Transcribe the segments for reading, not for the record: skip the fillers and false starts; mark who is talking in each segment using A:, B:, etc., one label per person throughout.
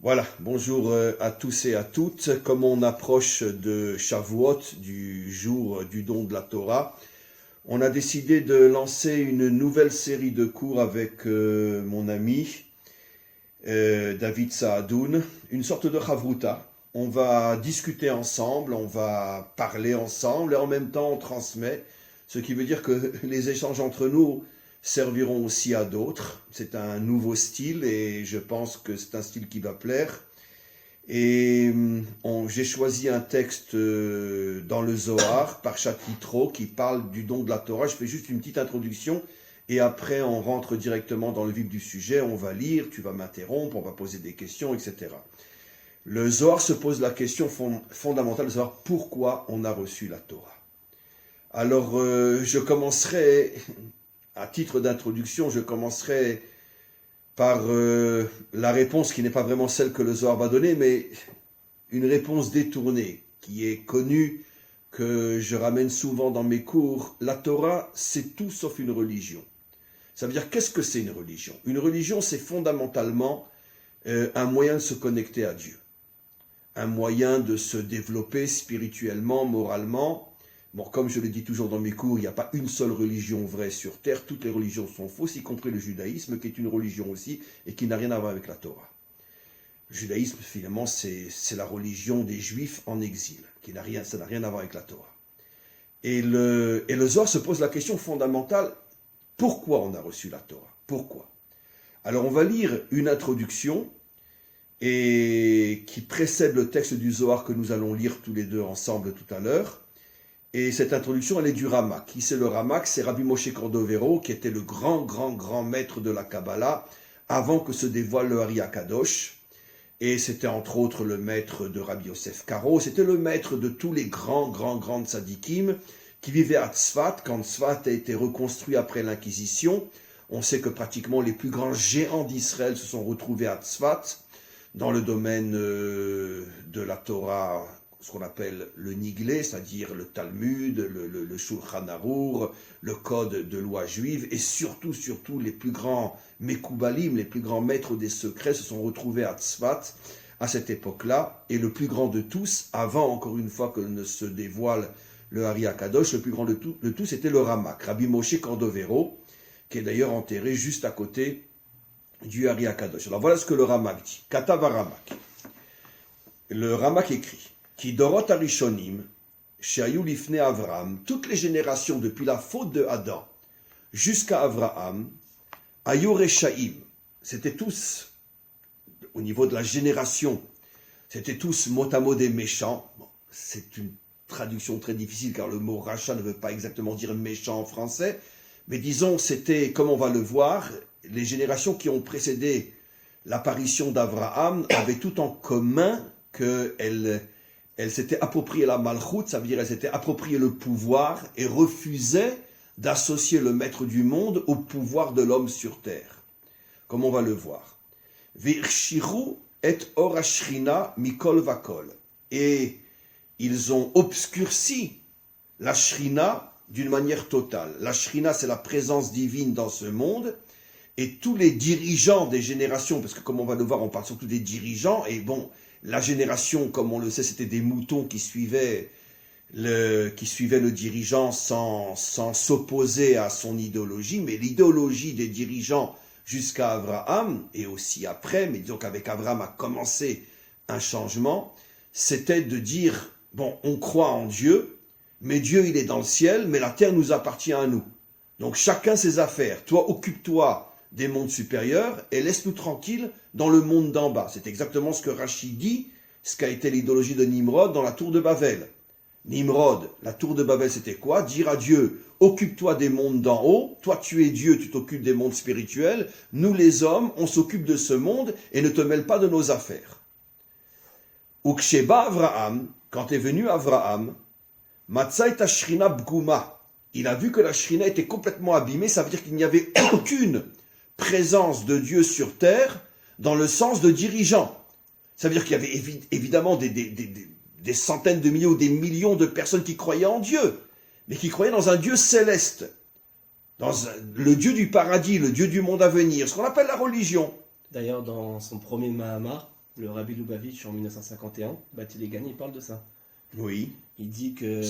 A: Voilà, bonjour à tous et à toutes. Comme on approche de Shavuot, du jour du don de la Torah, on a décidé de lancer une nouvelle série de cours avec mon ami David Saadoun, une sorte de chavruta. On va discuter ensemble, on va parler ensemble et en même temps on transmet, ce qui veut dire que les échanges entre nous serviront aussi à d'autres. C'est un nouveau style et je pense que c'est un style qui va plaire. Et j'ai choisi un texte dans le Zohar, par Yitro, qui parle du don de la Torah. Je fais juste une petite introduction et après on rentre directement dans le vif du sujet. On va lire, tu vas m'interrompre, on va poser des questions, etc. Le Zohar se pose la question fondamentale de savoir pourquoi on a reçu la Torah. Alors je commencerai, à titre d'introduction, je commencerai par la réponse qui n'est pas vraiment celle que le Zohar va donner, mais une réponse détournée, qui est connue, que je ramène souvent dans mes cours. La Torah, c'est tout sauf une religion. Ça veut dire, qu'est-ce que c'est une religion ? Une religion, c'est fondamentalement un moyen de se connecter à Dieu, un moyen de se développer spirituellement, moralement. Bon, comme je le dis toujours dans mes cours, il n'y a pas une seule religion vraie sur Terre, toutes les religions sont fausses, y compris le judaïsme, qui est une religion aussi, et qui n'a rien à voir avec la Torah. Le judaïsme, finalement, c'est la religion des Juifs en exil, ça n'a rien à voir avec la Torah. Et le Zohar se pose la question fondamentale, pourquoi on a reçu la Torah ? Pourquoi ? Alors on va lire une introduction, et qui précède le texte du Zohar que nous allons lire tous les deux ensemble tout à l'heure. Et cette introduction, elle est du Ramak. Qui c'est le Ramak ? C'est Rabbi Moshe Cordovero, qui était le grand maître de la Kabbalah, avant que se dévoile le Ari HaKadosh. Et c'était entre autres le maître de Rabbi Yosef Karo. C'était le maître de tous les grands tzadikim qui vivaient à Tzfat, quand Tzfat a été reconstruit après l'Inquisition. On sait que pratiquement les plus grands géants d'Israël se sont retrouvés à Tzfat, dans le domaine de la Torah, ce qu'on appelle le Niglé, c'est-à-dire le Talmud, le Shulchan Arour, le code de loi juive, et surtout, les plus grands Mekoubalim, les plus grands maîtres des secrets se sont retrouvés à Tzfat à cette époque-là, et le plus grand de tous, avant encore une fois que ne se dévoile le Ari HaKadosh, le plus grand de tous était le Ramak, Rabbi Moshe Cordovero, qui est d'ailleurs enterré juste à côté du Ari HaKadosh. Alors voilà ce que le Ramak dit. Katav Ramak. Le Ramak écrit Ki dorot harishonim, shehayu lifnei Avram, toutes les générations depuis la faute de Adam jusqu'à Avraham, hayu reshaim, c'était tous, au niveau de la génération, c'était tous mot à mot des méchants. Bon, c'est une traduction très difficile car le mot rachat ne veut pas exactement dire méchant en français, mais disons, c'était, comme on va le voir, les générations qui ont précédé l'apparition d'Avraham avaient tout en commun qu'elles s'étaient approprié la malchoute, ça veut dire qu'elles s'étaient approprié le pouvoir et refusaient d'associer le maître du monde au pouvoir de l'homme sur terre, comme on va le voir. V'irshiru et or hashrina mikol vakol. Et ils ont obscurci la shrina d'une manière totale. La shrina, c'est la présence divine dans ce monde, et tous les dirigeants des générations, parce que comme on va le voir, on parle surtout des dirigeants, et bon, la génération, comme on le sait, c'était des moutons qui suivaient le dirigeant sans s'opposer à son idéologie, mais l'idéologie des dirigeants jusqu'à Abraham, et aussi après, mais disons qu'avec Abraham a commencé un changement, c'était de dire, bon, on croit en Dieu, mais Dieu il est dans le ciel, mais la terre nous appartient à nous. Donc chacun ses affaires, toi occupe-toi des mondes supérieurs, et laisse-nous tranquilles dans le monde d'en bas. C'est exactement ce que Rachid dit, ce qu'a été l'idéologie de Nimrod dans la tour de Babel. Nimrod, la tour de Babel, c'était quoi ? Dire à Dieu, occupe-toi des mondes d'en haut, toi tu es Dieu, tu t'occupes des mondes spirituels, nous les hommes, on s'occupe de ce monde, et ne te mêle pas de nos affaires. Uksheba Avraham, quand est venu Avraham, Matzai Tashrina Bgouma, il a vu que la Shrina était complètement abîmée, ça veut dire qu'il n'y avait aucune présence de Dieu sur terre dans le sens de dirigeant. Ça veut dire qu'il y avait évidemment des centaines de milliers ou des millions de personnes qui croyaient en Dieu, mais qui croyaient dans un Dieu céleste, le Dieu du paradis, le Dieu du monde à venir, ce qu'on appelle la religion.
B: D'ailleurs, dans son premier Mahamar, le Rabbi Lubavitch en 1951, Bati Gani, il parle de ça.
A: Oui.
B: Il dit que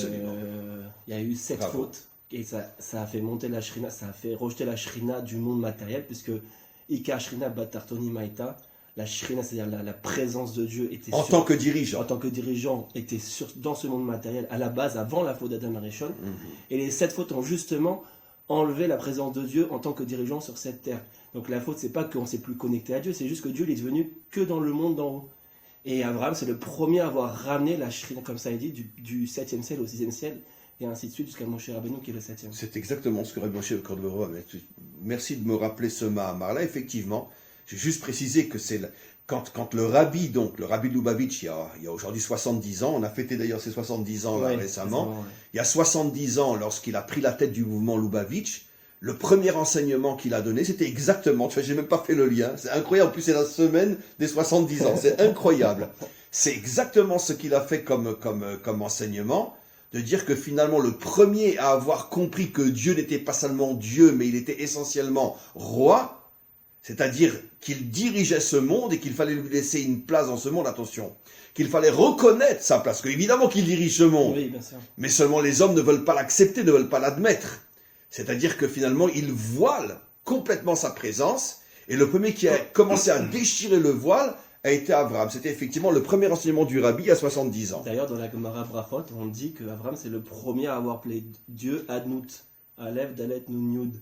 B: il y a eu 7
A: Bravo.
B: fautes et ça a fait monter la Shrina, ça a fait rejeter la Shrina du monde matériel, puisque Ika Shrina Batartoni Maïta, la Shrina, c'est-à-dire la présence de Dieu était
A: En tant que dirigeant.
B: en tant que dirigeant, était dans ce monde matériel à la base, avant la faute d'Adam Arishon. Et les 7 fautes ont justement enlevé la présence de Dieu en tant que dirigeant sur cette terre. Donc la faute, c'est pas qu'on s'est plus connecté à Dieu, c'est juste que Dieu il est devenu que dans le monde d'en haut. Et Abraham, c'est le premier à avoir ramené la Shrina, comme ça il dit, du 7e ciel au 6e ciel, et ainsi de suite jusqu'à Moshe Rabbeinu qui est le 7e.
A: C'est exactement ce que Rabbi Moshe Cordovero a dit. Merci de me rappeler ce Mahamar-là. Effectivement, j'ai juste précisé que c'est quand le Rabbi, donc le Rabbi Lubavitch, il y a aujourd'hui 70 ans, on a fêté d'ailleurs ses 70 ans là, récemment, il y a 70 ans, lorsqu'il a pris la tête du mouvement Lubavitch, le premier enseignement qu'il a donné, c'était exactement, tu vois, j'ai même pas fait le lien, c'est incroyable, en plus c'est la semaine des 70 ans, c'est incroyable. C'est exactement ce qu'il a fait comme enseignement, de dire que finalement le premier à avoir compris que Dieu n'était pas seulement Dieu, mais il était essentiellement roi, c'est-à-dire qu'il dirigeait ce monde et qu'il fallait lui laisser une place dans ce monde, attention, qu'il fallait reconnaître sa place, que évidemment qu'il dirige ce monde,
B: Oui, bien sûr.
A: mais seulement les hommes ne veulent pas l'accepter, ne veulent pas l'admettre. C'est-à-dire que finalement, il voile complètement sa présence, et le premier qui a commencé à déchirer le voile a été Abraham. C'était effectivement le premier enseignement du Rabbi à 70 ans.
B: D'ailleurs, dans la Gemara Brachot, on dit que Abraham c'est le premier à avoir appelé Dieu Adnout, Aleph, Dalet, Nun, Yud.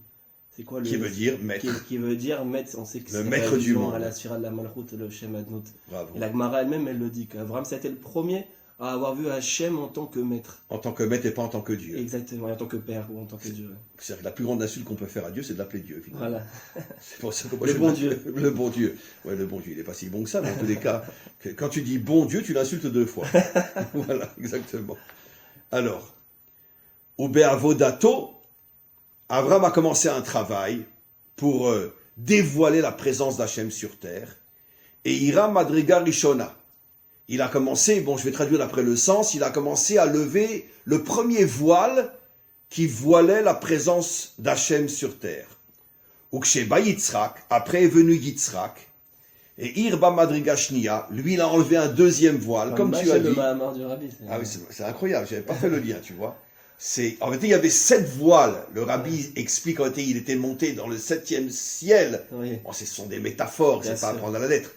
B: C'est quoi le
A: Qui veut dire maître.
B: qui veut dire maître, on sait que
A: Le
B: c'est
A: maître du monde.
B: à la Sphira de la Malchut, le Shem Adnout.
A: Bravo.
B: Et la Gemara elle-même, elle le dit, qu'Abraham c'était le premier à avoir vu Hachem en tant que maître.
A: En tant que maître et pas en tant que Dieu.
B: Exactement, et en tant que père ou en tant que Dieu.
A: C'est-à-dire que la plus grande insulte qu'on peut faire à Dieu, c'est de l'appeler Dieu, finalement.
B: Voilà.
A: C'est pour ça que moi,
B: Le bon Dieu.
A: Le bon Dieu. Ouais, le bon Dieu, il n'est pas si bon que ça, mais en tous les cas, quand tu dis bon Dieu, tu l'insultes 2 fois. Voilà, exactement. Alors, au Be'avodato, Abraham a commencé un travail pour dévoiler la présence d'Hachem sur terre. Et Ira Madriga Rishona. Il a commencé, bon, je vais traduire d'après le sens, il a commencé à lever le premier voile qui voilait la présence d'Hachem sur terre. Uksheba Yitzhak, après est venu Yitzhak, et Irba Madriga Shnia, lui il a enlevé un deuxième voile, comme tu as dit.
B: Le Mahamar du Rabbi.
A: Ah oui, c'est incroyable, j'avais pas fait le lien, tu vois. En réalité, il y avait 7 voiles. Le Rabbi explique qu'en réalité, il était monté dans le 7e ciel.
B: Oui.
A: Bon, ce sont des métaphores,
B: Bien
A: c'est pas à
B: sûr.
A: prendre à la lettre.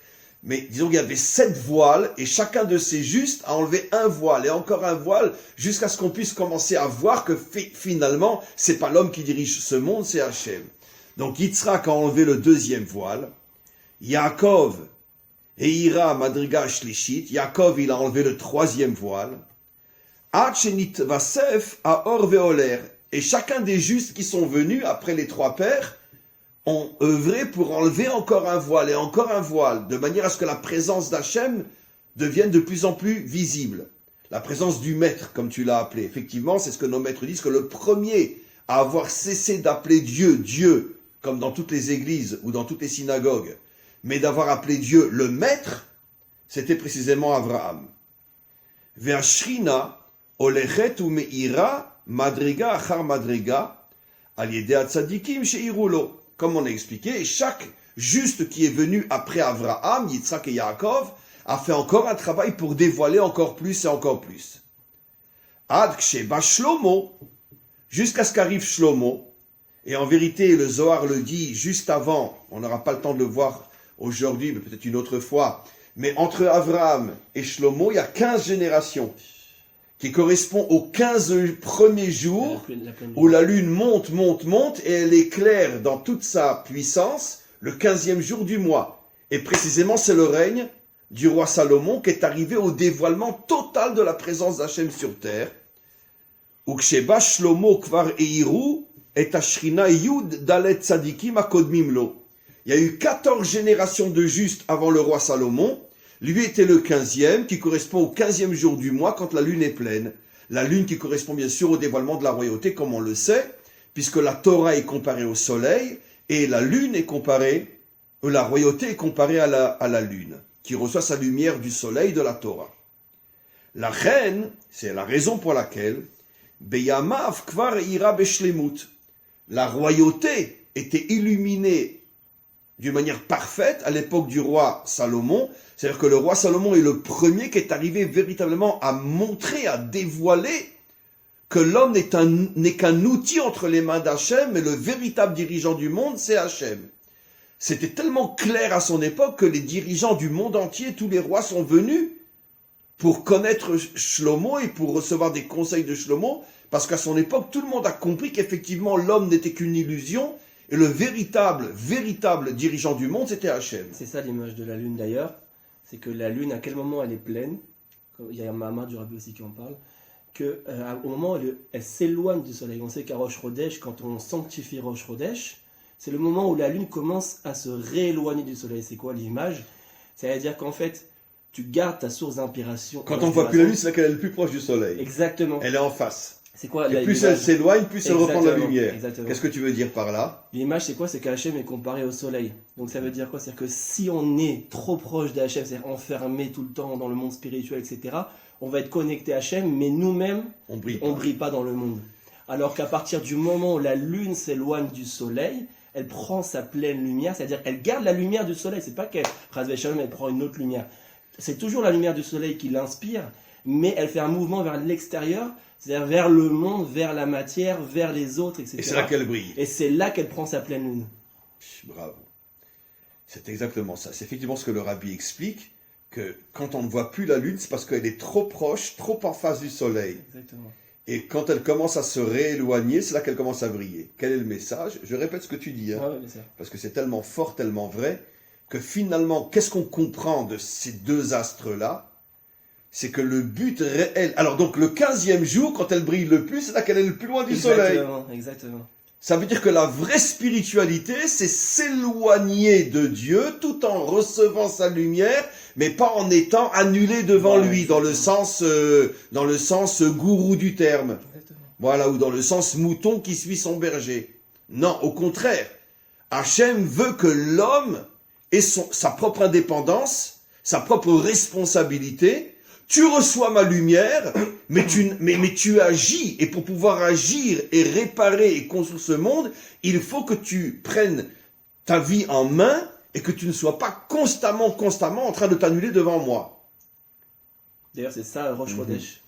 A: Mais disons qu'il y avait 7 voiles, et chacun de ces justes a enlevé un voile, et encore un voile, jusqu'à ce qu'on puisse commencer à voir que finalement, c'est pas l'homme qui dirige ce monde, c'est Hachem. Donc Yitzhak a enlevé le deuxième voile, Yaakov et Ira Madriga Shlishit, Yaakov il a enlevé le troisième voile, Hachenit Vasef à Or Veoler, et chacun des justes qui sont venus après les 3 pères, ont œuvré pour enlever encore un voile et encore un voile, de manière à ce que la présence d'Hachem devienne de plus en plus visible. La présence du maître, comme tu l'as appelé. Effectivement, c'est ce que nos maîtres disent, que le premier à avoir cessé d'appeler Dieu, Dieu, comme dans toutes les églises ou dans toutes les synagogues, mais d'avoir appelé Dieu le maître, c'était précisément Abraham. Ve'ashrina olechet umeira madriga achar madriga al yedei tzadikim sheirulo. Comme on a expliqué, chaque juste qui est venu après Abraham, Yitzhak et Yaakov, a fait encore un travail pour dévoiler encore plus et encore plus. Ad ksheba Shlomo, jusqu'à ce qu'arrive Shlomo, et en vérité, le Zohar le dit juste avant, on n'aura pas le temps de le voir aujourd'hui, mais peut-être une autre fois, mais entre Abraham et Shlomo, il y a 15 générations, qui correspond aux 15 premiers jours où la lune monte, et elle éclaire dans toute sa puissance le 15e jour du mois. Et précisément, c'est le règne du roi Salomon qui est arrivé au dévoilement total de la présence d'Hachem sur terre. Uksheba Shlomo kvar eiru et ashrina yud dalet tzadikim akodmim lo. Il y a eu 14 générations de justes avant le roi Salomon. Lui était le 15e, qui correspond au 15e jour du mois quand la lune est pleine. La lune qui correspond bien sûr au dévoilement de la royauté, comme on le sait, puisque la Torah est comparée au soleil, et la lune est comparée, la royauté est comparée à la lune, qui reçoit sa lumière du soleil de la Torah. La reine, c'est la raison pour laquelle, Beyamav kvar ira beshlemut, la royauté était illuminée d'une manière parfaite à l'époque du roi Salomon. C'est-à-dire que le roi Salomon est le premier qui est arrivé véritablement à montrer, à dévoiler que l'homme n'est qu'un outil entre les mains d'Hachem, mais le véritable dirigeant du monde, c'est Hachem. C'était tellement clair à son époque que les dirigeants du monde entier, tous les rois sont venus pour connaître Shlomo et pour recevoir des conseils de Shlomo, parce qu'à son époque, tout le monde a compris qu'effectivement l'homme n'était qu'une illusion, et le véritable dirigeant du monde, c'était Hachem.
B: C'est ça l'image de la lune d'ailleurs, c'est que la lune, à quel moment elle est pleine, il y a un Mahamar du Rabbi aussi qui en parle, qu'au moment où elle s'éloigne du soleil. On sait qu'à Rosh Chodesh, quand on sanctifie Rosh Chodesh, c'est le moment où la lune commence à se rééloigner du soleil. C'est quoi l'image? C'est-à-dire qu'en fait, tu gardes ta source d'inspiration.
A: Quand on ne voit plus la lune, c'est là qu'elle est le plus proche du soleil.
B: Exactement.
A: Elle est en face.
B: C'est quoi
A: et plus elle s'éloigne, plus elle reprend la lumière.
B: Exactement.
A: Qu'est-ce que tu veux dire par là?
B: L'image, c'est quoi? C'est qu'Hachem est comparé au soleil. Donc ça veut dire quoi? C'est-à-dire que si on est trop proche d'Hachem, c'est-à-dire enfermé tout le temps dans le monde spirituel, etc., on va être connecté à Hachem, mais nous-mêmes, on brille pas dans le monde. Alors qu'à partir du moment où la lune s'éloigne du soleil, elle prend sa pleine lumière, c'est-à-dire qu'elle garde la lumière du soleil. C'est pas qu'elle prend une autre lumière. C'est toujours la lumière du soleil qui l'inspire, mais elle fait un mouvement vers l'extérieur, c'est-à-dire vers le monde, vers la matière, vers les autres, etc.
A: Et c'est là qu'elle brille.
B: Et c'est là qu'elle prend sa pleine lune.
A: Bravo. C'est exactement ça. C'est effectivement ce que le Rabbi explique, que quand on ne voit plus la lune, c'est parce qu'elle est trop proche, trop en face du soleil.
B: Exactement.
A: Et quand elle commence à se rééloigner, c'est là qu'elle commence à briller. Quel est le message? Je répète ce que tu dis,
B: Ah ouais, bien sûr.
A: parce que c'est tellement fort, tellement vrai, que finalement, qu'est-ce qu'on comprend de ces deux astres-là? C'est que le but réel... Alors donc, le 15e jour, quand elle brille le plus, c'est là qu'elle est le plus loin du soleil.
B: Exactement.
A: Ça veut dire que la vraie spiritualité, c'est s'éloigner de Dieu tout en recevant sa lumière, mais pas en étant annulé devant lui, dans le sens gourou du terme.
B: Exactement.
A: Voilà, ou dans le sens mouton qui suit son berger. Non, au contraire. Hachem veut que l'homme ait sa propre indépendance, sa propre responsabilité. Tu reçois ma lumière, mais tu agis. Et pour pouvoir agir et réparer et construire ce monde, il faut que tu prennes ta vie en main et que tu ne sois pas constamment en train de t'annuler devant moi.
B: D'ailleurs, c'est ça, Rosh Chodesh.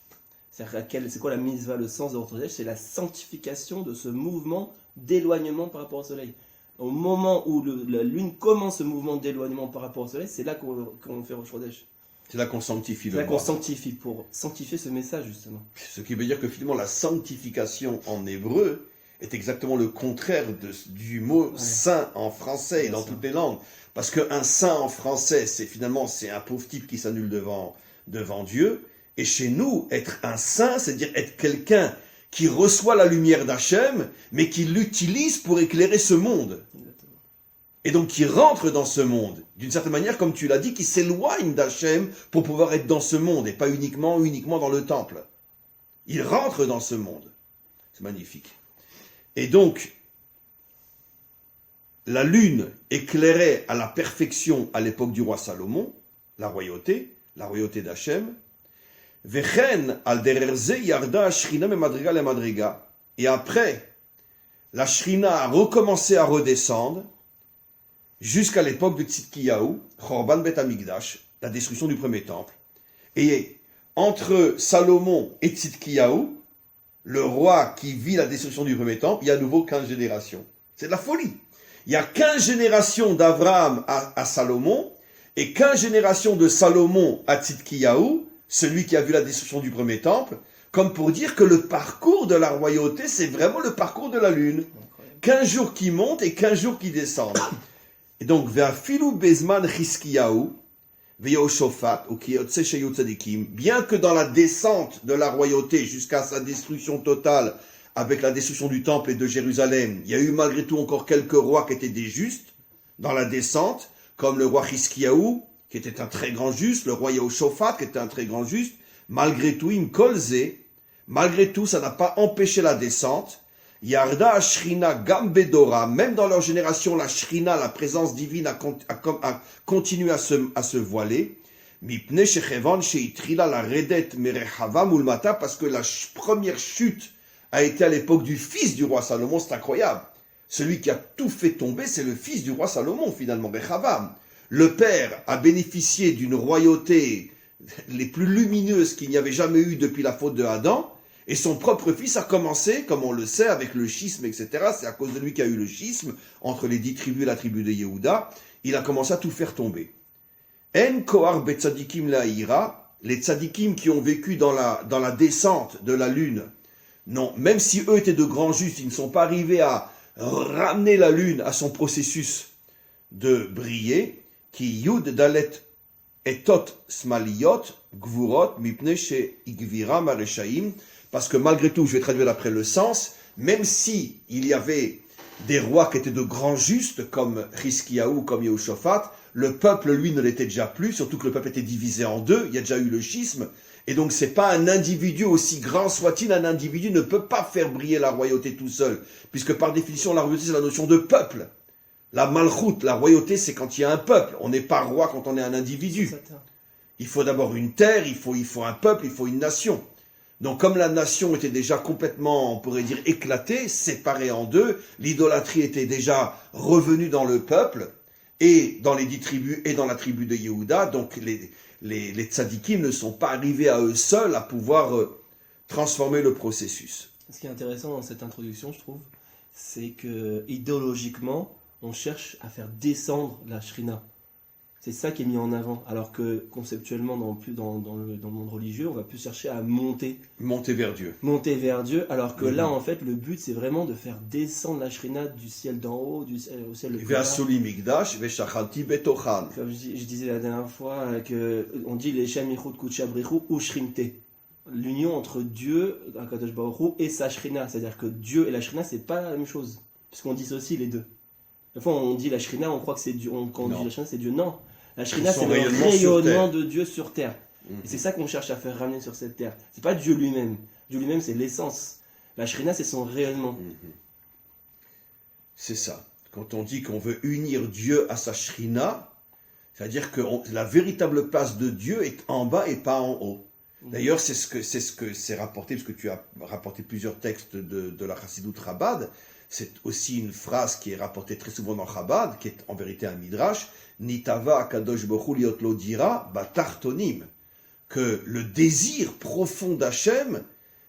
B: C'est quoi la mitzvah, le sens de Rosh Chodesh? C'est la sanctification de ce mouvement d'éloignement par rapport au soleil. Au moment où la lune commence ce mouvement d'éloignement par rapport au soleil, c'est là qu'on fait Rosh Chodesh.
A: C'est là qu'on sanctifie le
B: C'est là qu'on
A: mois.
B: sanctifie, pour sanctifier ce message, justement.
A: Ce qui veut dire que finalement, la sanctification en hébreu est exactement le contraire du mot saint en français et dans toutes les langues. Parce qu'un saint en français, c'est un pauvre type qui s'annule devant Dieu. Et chez nous, être un saint, c'est-à-dire être quelqu'un qui reçoit la lumière d'Hachem, mais qui l'utilise pour éclairer ce monde. Et donc qui rentre dans ce monde, d'une certaine manière, comme tu l'as dit, qui s'éloigne d'Hachem pour pouvoir être dans ce monde, et pas uniquement dans le temple. Il rentre dans ce monde. C'est magnifique. Et donc, la lune éclairait à la perfection à l'époque du roi Salomon, la royauté d'Hachem. Vechen al dererze yarda shrina me madriga le madriga. Et après, la shrina a recommencé à redescendre, jusqu'à l'époque de Tzidkiyahu, Chorban Bet Hamikdash, la destruction du premier temple. Et entre Salomon et Tzidkiyahu, le roi qui vit la destruction du premier temple, il y a à nouveau 15 générations. C'est de la folie. Il y a 15 générations d'Abraham à Salomon, et 15 générations de Salomon à Tzidkiyahu, celui qui a vu la destruction du premier temple, comme pour dire que le parcours de la royauté, c'est vraiment le parcours de la lune. 15 jours qui montent et 15 jours qui descendent. Et donc, Ve'afilu bezman Chizkiyahu, Ve'yoshaphat, ou Kiyotse Sheyu Tzadikim, bien que dans la descente de la royauté jusqu'à sa destruction totale, avec la destruction du temple et de Jérusalem, il y a eu malgré tout encore quelques rois qui étaient des justes dans la descente, comme le roi Chizkiyahu, qui était un très grand juste, le roi Yehoshaphat, qui était un très grand juste. Malgré tout, im kolze, malgré tout, ça n'a pas empêché la descente. Yarda Ashrina Gambedora, même dans leur génération, la Shrina, la présence divine, a continué à se voiler. Mipne Shechevan Sheitrila la Redet Merechava Mulmata, parce que la première chute a été à l'époque du fils du roi Salomon, c'est incroyable. Celui qui a tout fait tomber, c'est le fils du roi Salomon, finalement, Rechavam. Le père a bénéficié d'une royauté les plus lumineuses qu'il n'y avait jamais eu depuis la faute de Adam, et son propre fils a commencé, comme on le sait, avec le schisme, etc. C'est à cause de lui qu'il y a eu le schisme entre les 10 tribus et la tribu de Yehuda. Il a commencé à tout faire tomber. En kohar betzadikim laïra, les tzadikim qui ont vécu dans la descente de la lune, non, même si eux étaient de grands justes, ils ne sont pas arrivés à ramener la lune à son processus de briller, qui yud dalet etot smaliot gvurot mipne she igvira mareshaim, parce que malgré tout, je vais traduire d'après le sens, même si il y avait des rois qui étaient de grands justes, comme Hiskiyahu, comme Yehoshaphat, le peuple, lui, ne l'était déjà plus, surtout que le peuple était divisé en deux, il y a déjà eu le schisme, et donc c'est pas un individu, aussi grand soit-il, un individu ne peut pas faire briller la royauté tout seul, puisque par définition, la royauté, c'est la notion de peuple. La malchoute, la royauté, c'est quand il y a un peuple, on n'est pas roi quand on est un individu. Il faut d'abord une terre, il faut un peuple, il faut une nation. Donc comme la nation était déjà complètement, on pourrait dire, éclatée, séparée en deux, l'idolâtrie était déjà revenue dans le peuple, et dans les 10 tribus, et dans la tribu de Yehuda, donc les tzadikim ne sont pas arrivés à eux seuls à pouvoir transformer le processus.
B: Ce qui est intéressant dans cette introduction, je trouve, c'est que idéologiquement, on cherche à faire descendre la Shrina. C'est ça qui est mis en avant, alors que conceptuellement, dans le monde religieux, on va plus chercher à monter.
A: Monter vers Dieu.
B: Monter vers Dieu, alors que là, en fait, le but, c'est vraiment de faire descendre la Shrina du ciel d'en haut, au ciel de
A: vers Soli Migdash, vers Shachanti Betochan.
B: Comme je disais la dernière fois, on dit les Shem Yichud Kuchabrichu ou Shrimte. L'union entre Dieu, Akadosh Baruch Hu, et sa Shrina. C'est-à-dire que Dieu et la Shrina, c'est pas la même chose. Puisqu'on dissocie les deux. Des fois, on dit la Shrina, on croit que c'est Dieu. Quand on dit la Shrina, c'est Dieu. Non. La Shrina, c'est le rayonnement de Dieu sur terre. Et c'est ça qu'on cherche à faire ramener sur cette terre. C'est pas Dieu lui-même. Dieu lui-même, c'est l'essence. La Shrina, c'est son rayonnement.
A: C'est ça. Quand on dit qu'on veut unir Dieu à sa Shrina, c'est-à-dire que la véritable place de Dieu est en bas et pas en haut. D'ailleurs, c'est ce que c'est rapporté, parce que tu as rapporté plusieurs textes de la Chassidut Chabad. C'est aussi une phrase qui est rapportée très souvent dans Chabad, qui est en vérité un midrash, Nitava akadosh baruch hu liot lo dira batartonim, que le désir profond d'Hachem,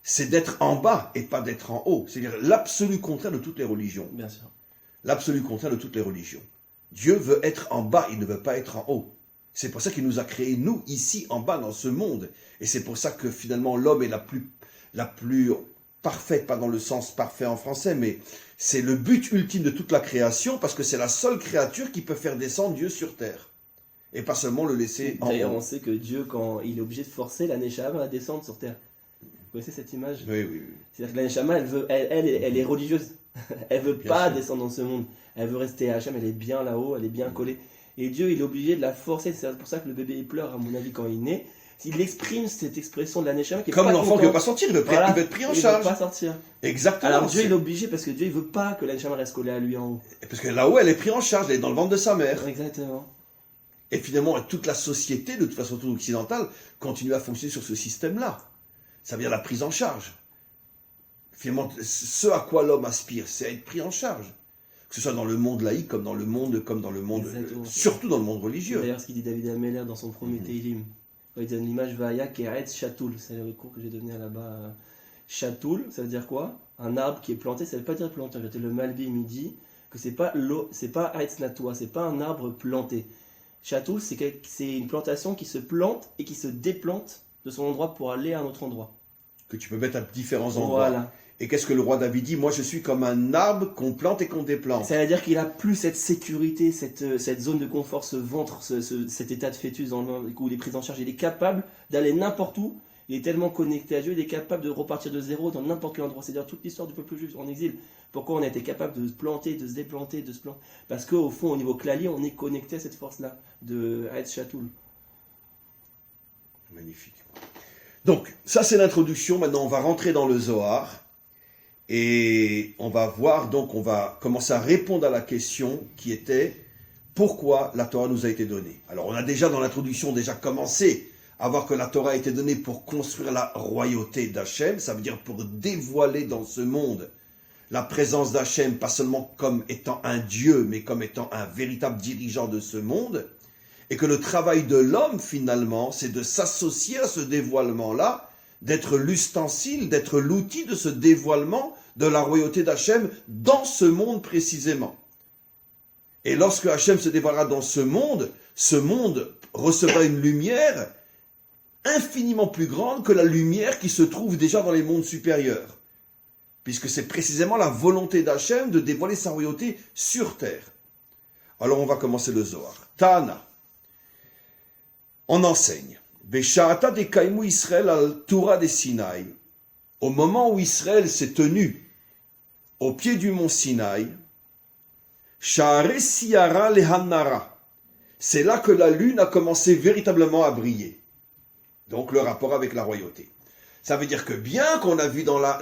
A: c'est d'être en bas et pas d'être en haut. C'est-à-dire l'absolu contraire de toutes les religions.
B: Bien sûr.
A: L'absolu contraire de toutes les religions. Dieu veut être en bas, il ne veut pas être en haut. C'est pour ça qu'il nous a créés, nous, ici, en bas, dans ce monde. Et c'est pour ça que finalement, l'homme est la plus parfaite, pas dans le sens parfait en français, mais c'est le but ultime de toute la création, parce que c'est la seule créature qui peut faire descendre Dieu sur terre. Et pas seulement le laisser en haut.
B: D'ailleurs, on sait que Dieu, quand il est obligé de forcer la Neshama à descendre sur terre. Vous connaissez cette image ?
A: Oui, oui, oui.
B: C'est-à-dire que la Neshama, elle est religieuse. Elle veut pas descendre dans ce monde. Elle veut rester à Hachem, elle est bien là-haut, elle est bien collée. Et Dieu, il est obligé de la forcer. C'est pour ça que le bébé il pleure, à mon avis, quand il naît. Il exprime cette expression de la Neshama qui est
A: comme
B: pas
A: l'enfant qui
B: content.
A: ne veut pas sortir, il veut être pris en charge.
B: Il veut pas sortir.
A: Exactement.
B: Alors Dieu, il est obligé parce que Dieu, il veut pas que la Neshama reste collée à lui en haut.
A: Parce que là-haut, elle est prise en charge, elle est dans le ventre de sa mère.
B: Exactement.
A: Et finalement, toute la société, de toute façon toute occidentale, continue à fonctionner sur ce système-là. Ça veut dire la prise en charge. Finalement, ce à quoi l'homme aspire, c'est à être pris en charge. Que ce soit dans le monde laïque, comme dans le monde
B: Exactement.
A: surtout dans le monde religieux.
B: D'ailleurs, ce qu'il dit David Ameller dans son premier Teilim, quand il donne l'image Vaya Keretz Chatoul, c'est le cours que j'ai donné là-bas. Chatoul, ça veut dire quoi ? Un arbre qui est planté, ça veut pas dire planté. Le Malbim, il dit que c'est pas Aetz Natoua, c'est pas un arbre planté. Chatoul, c'est une plantation qui se plante et qui se déplante de son endroit pour aller à un autre endroit.
A: Que tu peux mettre à différents endroits.
B: Voilà.
A: Et qu'est-ce que le roi David dit ? Moi, je suis comme un arbre qu'on plante et qu'on déplante.
B: Ça veut dire qu'il a plus cette sécurité, cette zone de confort, ce ventre, cet état de fœtus où il est pris en charge. Il est capable d'aller n'importe où. Il est tellement connecté à Dieu, il est capable de repartir de zéro dans n'importe quel endroit. C'est-à-dire toute l'histoire du peuple juif en exil. Pourquoi on a été capable de se planter, de se déplanter, de se planter ? Parce qu'au fond, au niveau clalier, on est connecté à cette force-là, de Haetz Chatoul.
A: Magnifique. Donc, ça c'est l'introduction. Maintenant, on va rentrer dans le Zohar. Et on va voir, donc on va commencer à répondre à la question qui était pourquoi la Torah nous a été donnée. Alors on a déjà dans l'introduction commencé à voir que la Torah a été donnée pour construire la royauté d'Hachem, ça veut dire pour dévoiler dans ce monde la présence d'Hachem, pas seulement comme étant un Dieu, mais comme étant un véritable dirigeant de ce monde, et que le travail de l'homme, finalement, c'est de s'associer à ce dévoilement-là, d'être l'ustensile, d'être l'outil de ce dévoilement de la royauté d'Hachem dans ce monde précisément. Et lorsque Hachem se dévoilera dans ce monde recevra une lumière infiniment plus grande que la lumière qui se trouve déjà dans les mondes supérieurs. Puisque c'est précisément la volonté d'Hachem de dévoiler sa royauté sur terre. Alors on va commencer le Zohar. Tana. On enseigne. Besha'ata dekaimu Israël al Torah de Sinaï. Au moment où Israël s'est tenu au pied du mont Sinaï, Sha'are Siyara lehanara. C'est là que la lune a commencé véritablement à briller. Donc le rapport avec la royauté. Ça veut dire que bien qu'on a vu dans la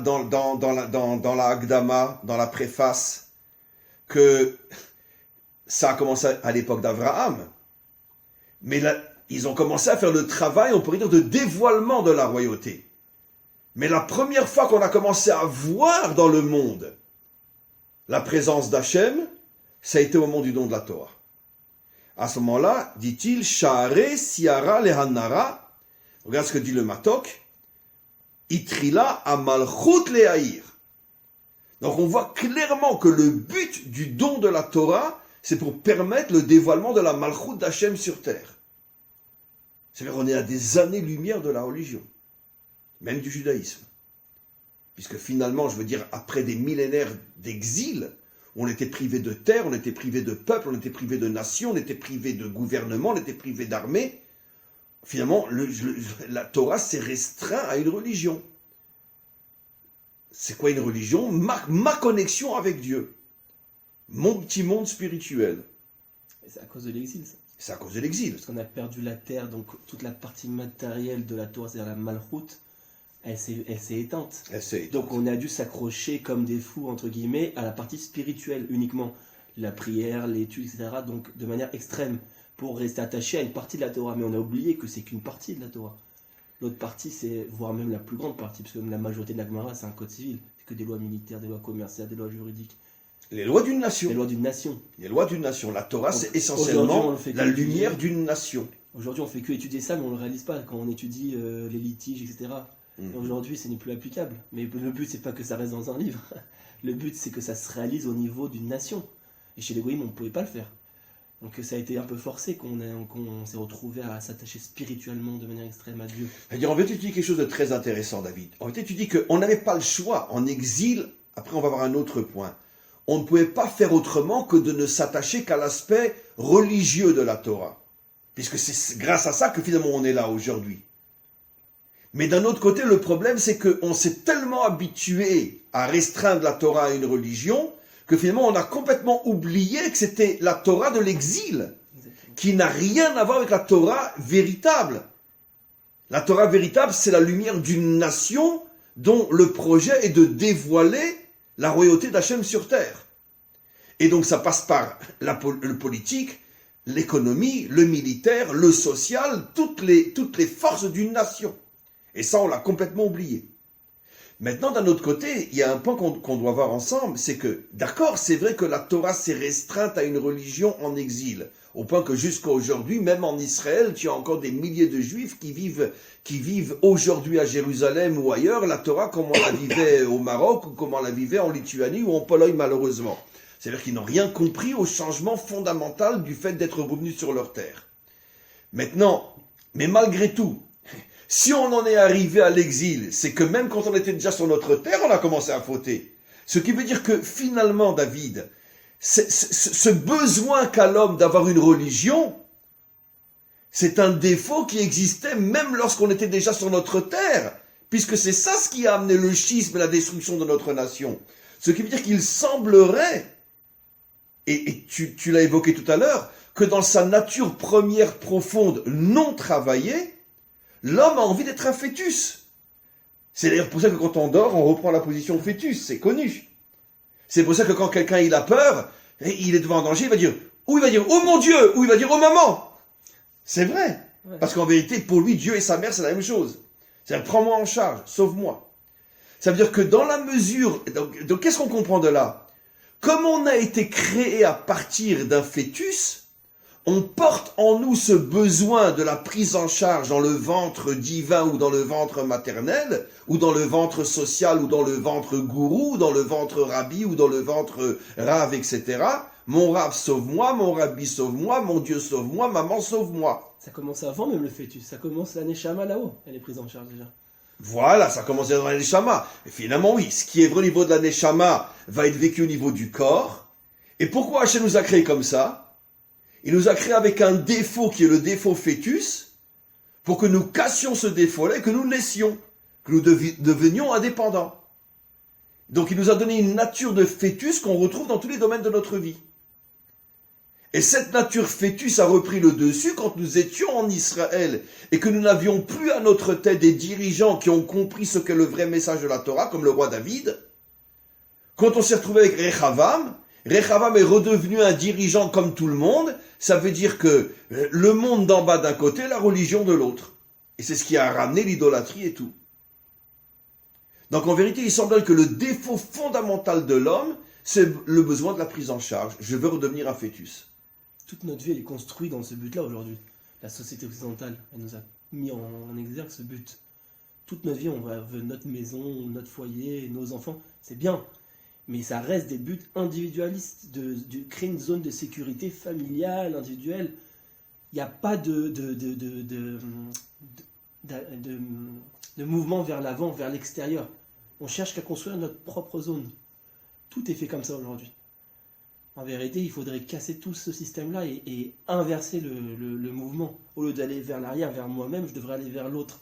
A: Hakdama, dans la préface, que ça a commencé à l'époque d'Abraham, mais là, ils ont commencé à faire le travail, on pourrait dire, de dévoilement de la royauté. Mais la première fois qu'on a commencé à voir dans le monde la présence d'Hachem, ça a été au moment du don de la Torah. À ce moment-là, dit-il, Sha'are Siyara lehanara, regarde ce que dit le Matok, Itrila amalchut lehaïr. Donc on voit clairement que le but du don de la Torah, c'est pour permettre le dévoilement de la malchut d'Hachem sur terre. C'est-à-dire qu'on est à des années-lumière de la religion, même du judaïsme. Puisque finalement, je veux dire, après des millénaires d'exil, on était privé de terre, on était privé de peuple, on était privé de nation, on était privé de gouvernement, on était privé d'armée. Finalement, la Torah s'est restreint à une religion. C'est quoi une religion ? Ma connexion avec Dieu. Mon petit monde spirituel.
B: Et c'est à cause de l'exil, ça.
A: C'est à cause de l'exil.
B: Parce qu'on a perdu la terre, donc toute la partie matérielle de la Torah, c'est-à-dire la malchoute, elle s'est éteinte. Donc on a dû s'accrocher comme des fous, entre guillemets, à la partie spirituelle uniquement. La prière, l'étude, etc. Donc de manière extrême, pour rester attaché à une partie de la Torah. Mais on a oublié que c'est qu'une partie de la Torah. L'autre partie, c'est, voire même la plus grande partie, parce que la majorité de la Gemara, c'est un code civil. C'est que des lois militaires, des lois commerciales, des lois juridiques.
A: Les lois d'une nation.
B: Les lois d'une nation.
A: Les lois d'une nation. La Torah,
B: Donc,
A: c'est essentiellement la lumière d'une nation.
B: Aujourd'hui, on fait que étudier ça, mais on ne le réalise pas quand on étudie les litiges, etc. Et aujourd'hui, ce n'est plus applicable. Mais le but, c'est pas que ça reste dans un livre. Le but, c'est que ça se réalise au niveau d'une nation. Et chez les Goïms, on ne pouvait pas le faire. Donc ça a été un peu forcé qu'on s'est retrouvé à s'attacher spirituellement de manière extrême à Dieu.
A: En fait, tu dis quelque chose de très intéressant, David. En fait, tu dis qu'on n'avait pas le choix. En exil, après on va voir un autre point. On ne pouvait pas faire autrement que de ne s'attacher qu'à l'aspect religieux de la Torah. Puisque c'est grâce à ça que finalement on est là aujourd'hui. Mais d'un autre côté, le problème, c'est qu'on s'est tellement habitué à restreindre la Torah à une religion que finalement on a complètement oublié que c'était la Torah de l'exil, qui n'a rien à voir avec la Torah véritable. La Torah véritable, c'est la lumière d'une nation dont le projet est de dévoiler la royauté d'Hachem sur terre. Et donc ça passe par le politique, l'économie, le militaire, le social, toutes les forces d'une nation. Et ça, on l'a complètement oublié. Maintenant, d'un autre côté, il y a un point qu'on doit voir ensemble, c'est que, d'accord, c'est vrai que la Torah s'est restreinte à une religion en exil, au point que jusqu'à aujourd'hui, même en Israël, tu as encore des milliers de Juifs qui vivent aujourd'hui à Jérusalem ou ailleurs, la Torah comme on la vivait au Maroc, ou comme on la vivait en Lituanie ou en Pologne, malheureusement. C'est-à-dire qu'ils n'ont rien compris au changement fondamental du fait d'être revenus sur leur terre. Maintenant, mais malgré tout, si on en est arrivé à l'exil, c'est que même quand on était déjà sur notre terre, on a commencé à fauter. Ce qui veut dire que finalement, David, ce besoin qu'a l'homme d'avoir une religion, c'est un défaut qui existait même lorsqu'on était déjà sur notre terre, puisque c'est ça ce qui a amené le schisme et la destruction de notre nation. Ce qui veut dire qu'il semblerait, et tu l'as évoqué tout à l'heure, que dans sa nature première profonde, non travaillée, l'homme a envie d'être un fœtus. C'est d'ailleurs pour ça que quand on dort, on reprend la position fœtus, c'est connu. C'est pour ça que quand quelqu'un il a peur, et il est devant un danger, il va dire, ou il va dire, oh mon Dieu, ou il va dire, oh maman. C'est vrai. Ouais. Parce qu'en vérité, pour lui, Dieu et sa mère, c'est la même chose. C'est-à-dire, prends-moi en charge, sauve-moi. Ça veut dire que dans la mesure... Donc qu'est-ce qu'on comprend de là? Comme on a été créé à partir d'un fœtus, on porte en nous ce besoin de la prise en charge dans le ventre divin ou dans le ventre maternel, ou dans le ventre social, ou dans le ventre gourou, ou dans le ventre rabbi, ou dans le ventre rave, etc. Mon rave sauve-moi, mon rabbi sauve-moi, mon Dieu sauve-moi, maman sauve-moi.
B: Ça commence avant même le fœtus, ça commence la neshama là-haut, elle est prise en charge déjà.
A: Voilà, ça commence dans la neshama. Et finalement, oui, ce qui est vrai au niveau de la neshama va être vécu au niveau du corps. Et pourquoi Hachem nous a créés comme ça? Il nous a créés avec un défaut qui est le défaut fœtus, pour que nous cassions ce défaut-là et que nous naissions, que nous devenions indépendants. Donc il nous a donné une nature de fœtus qu'on retrouve dans tous les domaines de notre vie. Et cette nature fœtus a repris le dessus quand nous étions en Israël et que nous n'avions plus à notre tête des dirigeants qui ont compris ce qu'est le vrai message de la Torah, comme le roi David. Quand on s'est retrouvé avec Rechavam est redevenu un dirigeant comme tout le monde. Ça veut dire que le monde d'en bas d'un côté, la religion de l'autre. Et c'est ce qui a ramené l'idolâtrie et tout. Donc en vérité, il semble que le défaut fondamental de l'homme, c'est le besoin de la prise en charge. Je veux redevenir un fœtus.
B: Toute notre vie elle est construite dans ce but-là aujourd'hui. La société occidentale, elle nous a mis en exergue ce but. Toute notre vie, on veut notre maison, notre foyer, nos enfants, c'est bien. Mais ça reste des buts individualistes, de créer une zone de sécurité familiale, individuelle. Il n'y a pas de mouvement vers l'avant, vers l'extérieur. On cherche qu'à construire notre propre zone. Tout est fait comme ça aujourd'hui. En vérité, il faudrait casser tout ce système-là et inverser le mouvement. Au lieu d'aller vers l'arrière, vers moi-même, je devrais aller vers l'autre.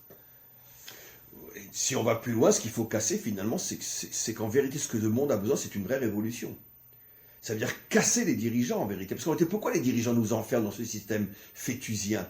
A: Si on va plus loin, ce qu'il faut casser finalement, c'est qu'en vérité, ce que le monde a besoin, c'est une vraie révolution. Ça veut dire casser les dirigeants en vérité. Parce qu'en vérité, pourquoi les dirigeants nous enferment dans ce système fœtusien?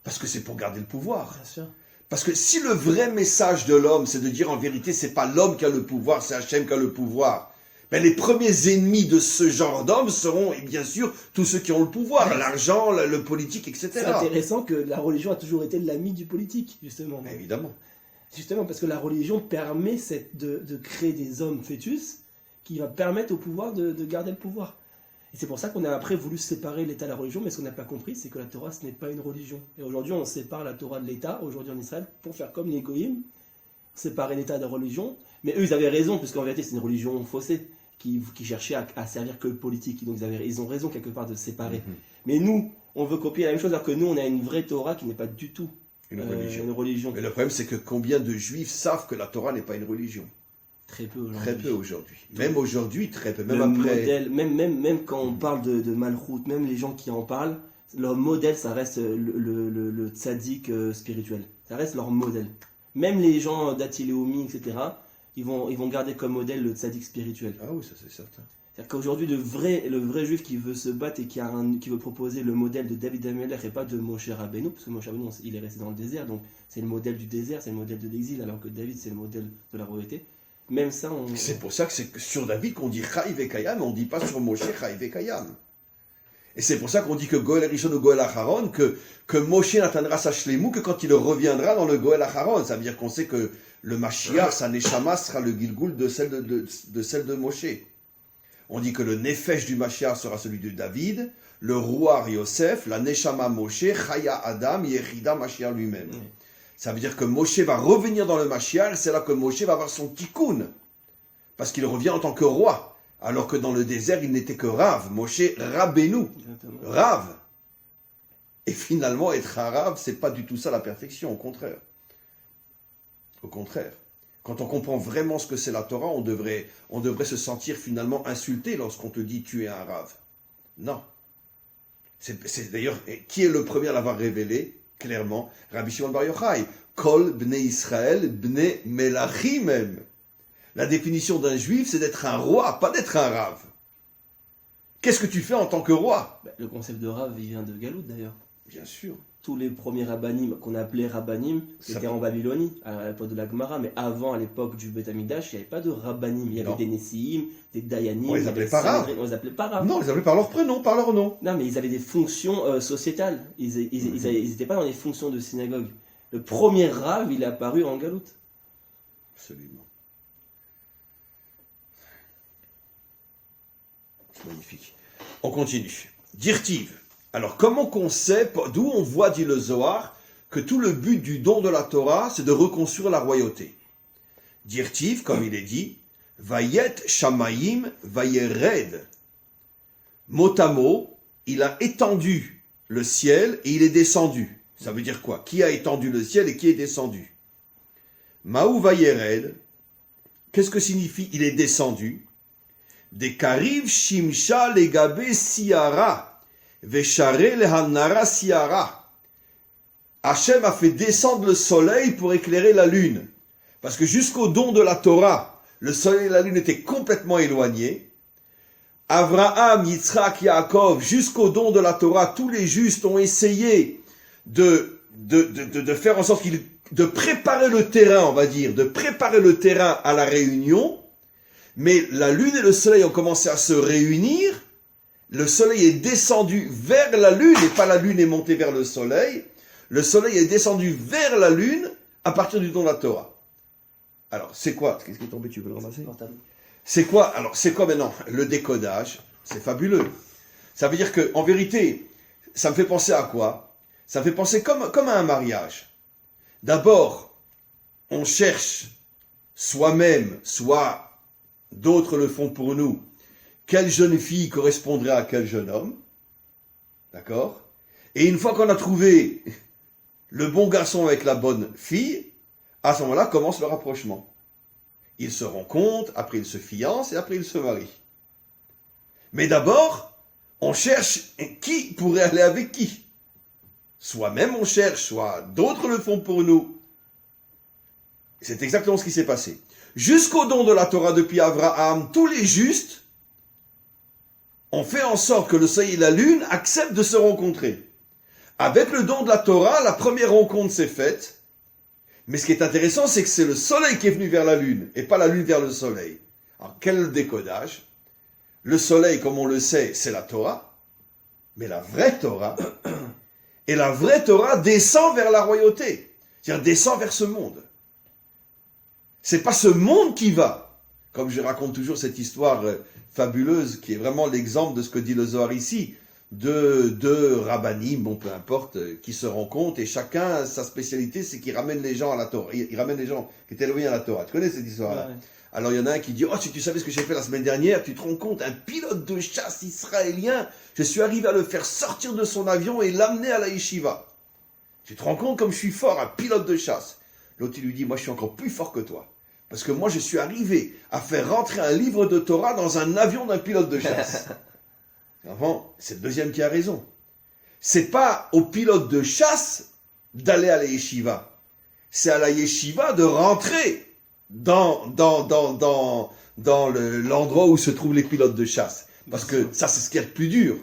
A: Parce que c'est pour garder le pouvoir.
B: Bien sûr.
A: Parce que si le vrai message de l'homme, c'est de dire en vérité, c'est pas l'homme qui a le pouvoir, c'est Hachem qui a le pouvoir, ben les premiers ennemis de ce genre d'hommes seront, bien sûr, tous ceux qui ont le pouvoir, l'argent, le politique, etc.
B: C'est intéressant que la religion a toujours été l'ami du politique, justement.
A: Mais évidemment.
B: Justement, parce que la religion permet de créer des hommes fœtus qui va permettre au pouvoir de garder le pouvoir. Et c'est pour ça qu'on a après voulu séparer l'État et la religion, mais ce qu'on n'a pas compris, c'est que la Torah, ce n'est pas une religion. Et aujourd'hui, on sépare la Torah de l'État, aujourd'hui en Israël, pour faire comme les Goïms, séparer l'État de la religion. Mais eux, ils avaient raison, puisqu'en vérité, c'est une religion faussée, qui cherchait à servir que le politique. Donc ils ont raison quelque part de séparer. Mais nous, on veut copier la même chose, alors que nous, on a une vraie Torah qui n'est pas du tout une religion.
A: Mais le problème, c'est que combien de juifs savent que la Torah n'est pas une religion?
B: Très peu aujourd'hui.
A: Très peu aujourd'hui. Même aujourd'hui, très peu. Même
B: le
A: après.
B: Modèle, même quand on parle de Malchut, même les gens qui en parlent, leur modèle, ça reste le tzaddik spirituel. Ça reste leur modèle. Même les gens d'Atiléomi, etc., ils vont garder comme modèle le tzaddik spirituel.
A: Ah oui, ça c'est certain.
B: C'est-à-dire qu'aujourd'hui, le vrai juif qui veut se battre et qui veut proposer le modèle de David Amelech et pas de Moshe Rabbeinu, parce que Moshe Rabbeinu, il est resté dans le désert, donc c'est le modèle du désert, c'est le modèle de l'exil, alors que David, c'est le modèle de la royauté. Même ça,
A: c'est pour ça que c'est sur David qu'on dit Chaï Vekayam, on ne dit pas sur Moshe Chaï Vekayam. Et c'est pour ça qu'on dit que Goël Rishon ou Goël Acharon, que Moshe n'atteindra sa shlemut que quand il reviendra dans le Goël Acharon. Ça veut dire qu'on sait que le Mashiach, sa Neshama, sera le Gilgul de celle de Moshe. On dit que le Nefesh du Mashiach sera celui de David, le Ruach Yosef, la Neshama Moshe, Chaya Adam, Yechida Mashiach lui-même. Ça veut dire que Moshe va revenir dans le Mashiach, et c'est là que Moshe va avoir son tikkun. Parce qu'il revient en tant que roi. Alors que dans le désert, il n'était que Rav. Moshe Rabbeinu. Rav. Et finalement, être un Rav, c'est pas du tout ça la perfection, au contraire. Au contraire. Quand on comprend vraiment ce que c'est la Torah, on devrait se sentir finalement insulté lorsqu'on te dit tu es un Rav. Non. C'est d'ailleurs, qui est le premier à l'avoir révélé? Clairement, Rabbi Shimon Bar Yochai, Kol Bnei Israël, Bnei Melachim même. La définition d'un juif, c'est d'être un roi, pas d'être un Rav. Qu'est-ce que tu fais en tant que roi?
B: Le concept de Rav, il vient de Galout d'ailleurs.
A: Bien sûr.
B: Tous les premiers rabbanim qu'on appelait rabbanim, c'était en Babylonie, à l'époque de la Gemara, mais avant, à l'époque du Beth Amikdash, il n'y avait pas de rabbanim. Il y avait des Nessiim, des Dayanim.
A: On les appelait pas Rav.
B: On les appelait pas Rav.
A: Non, on les appelait par leur prénom, par leur nom.
B: Non, mais ils avaient des fonctions sociétales. Ils n'étaient pas dans les fonctions de synagogue. Le premier Rav, il est apparu en Galout.
A: Absolument. Magnifique. On continue. Dirtiv. Alors, comment qu'on sait, d'où on voit, dit le Zohar, que tout le but du don de la Torah, c'est de reconstruire la royauté. Dirtiv, comme il est dit, Vayet Shamayim Vayered. Mot à mot, il a étendu le ciel et il est descendu. Ça veut dire quoi? Qui a étendu le ciel et qui est descendu? Maou Vayered, qu'est-ce que signifie il est descendu? Des Kariv Shimsha Legabe Siara, Veshare Lehanara Siara. Hachem a fait descendre le soleil pour éclairer la lune. Parce que jusqu'au don de la Torah, le soleil et la lune étaient complètement éloignés. Abraham, Yitzhak, Yaakov, jusqu'au don de la Torah, tous les justes ont essayé de faire en sorte de préparer le terrain, on va dire, de préparer le terrain à la réunion. Mais la lune et le soleil ont commencé à se réunir. Le soleil est descendu vers la lune et pas la lune est montée vers le soleil. Le soleil est descendu vers la lune à partir du don de la Torah. Alors, c'est quoi? Qu'est-ce qui est tombé? Tu veux le ramasser? C'est quoi? Alors, c'est quoi maintenant? Le décodage, c'est fabuleux. Ça veut dire que, en vérité, ça me fait penser à quoi? Ça me fait penser comme à un mariage. D'abord, on cherche soi-même, soit d'autres le font pour nous, quelle jeune fille correspondrait à quel jeune homme. D'accord? Et une fois qu'on a trouvé le bon garçon avec la bonne fille, à ce moment-là commence le rapprochement. Ils se rencontrent, après ils se fiancent et après ils se marient. Mais d'abord, on cherche qui pourrait aller avec qui. Soi-même on cherche, soit d'autres le font pour nous. C'est exactement ce qui s'est passé. Jusqu'au don de la Torah depuis Abraham, tous les justes ont fait en sorte que le soleil et la lune acceptent de se rencontrer. Avec le don de la Torah, la première rencontre s'est faite. Mais ce qui est intéressant, c'est que c'est le soleil qui est venu vers la lune, et pas la lune vers le soleil. Alors, quel est le décodage? Le soleil, comme on le sait, c'est la Torah, mais la vraie Torah, et la vraie Torah descend vers la royauté, c'est-à-dire descend vers ce monde. C'est pas ce monde qui va, comme je raconte toujours cette histoire fabuleuse, qui est vraiment l'exemple de ce que dit le Zohar ici, de rabbanim, bon peu importe, qui se rencontrent et chacun, sa spécialité, c'est qu'il ramène les gens à la Torah. Il ramène les gens qui étaient éloignés à la Torah. Tu connais cette histoire-là? Ouais. Alors il y en a un qui dit, oh si tu savais ce que j'ai fait la semaine dernière, tu te rends compte, un pilote de chasse israélien, je suis arrivé à le faire sortir de son avion et l'amener à la yeshiva. Tu te rends compte comme je suis fort, un pilote de chasse. L'autre il lui dit, moi je suis encore plus fort que toi. Parce que moi je suis arrivé à faire rentrer un livre de Torah dans un avion d'un pilote de chasse. Enfin, c'est le deuxième qui a raison. C'est pas au pilote de chasse d'aller à la yeshiva. C'est à la yeshiva de rentrer dans l'endroit où se trouvent les pilotes de chasse. Parce que ça, c'est ce qui est le plus dur.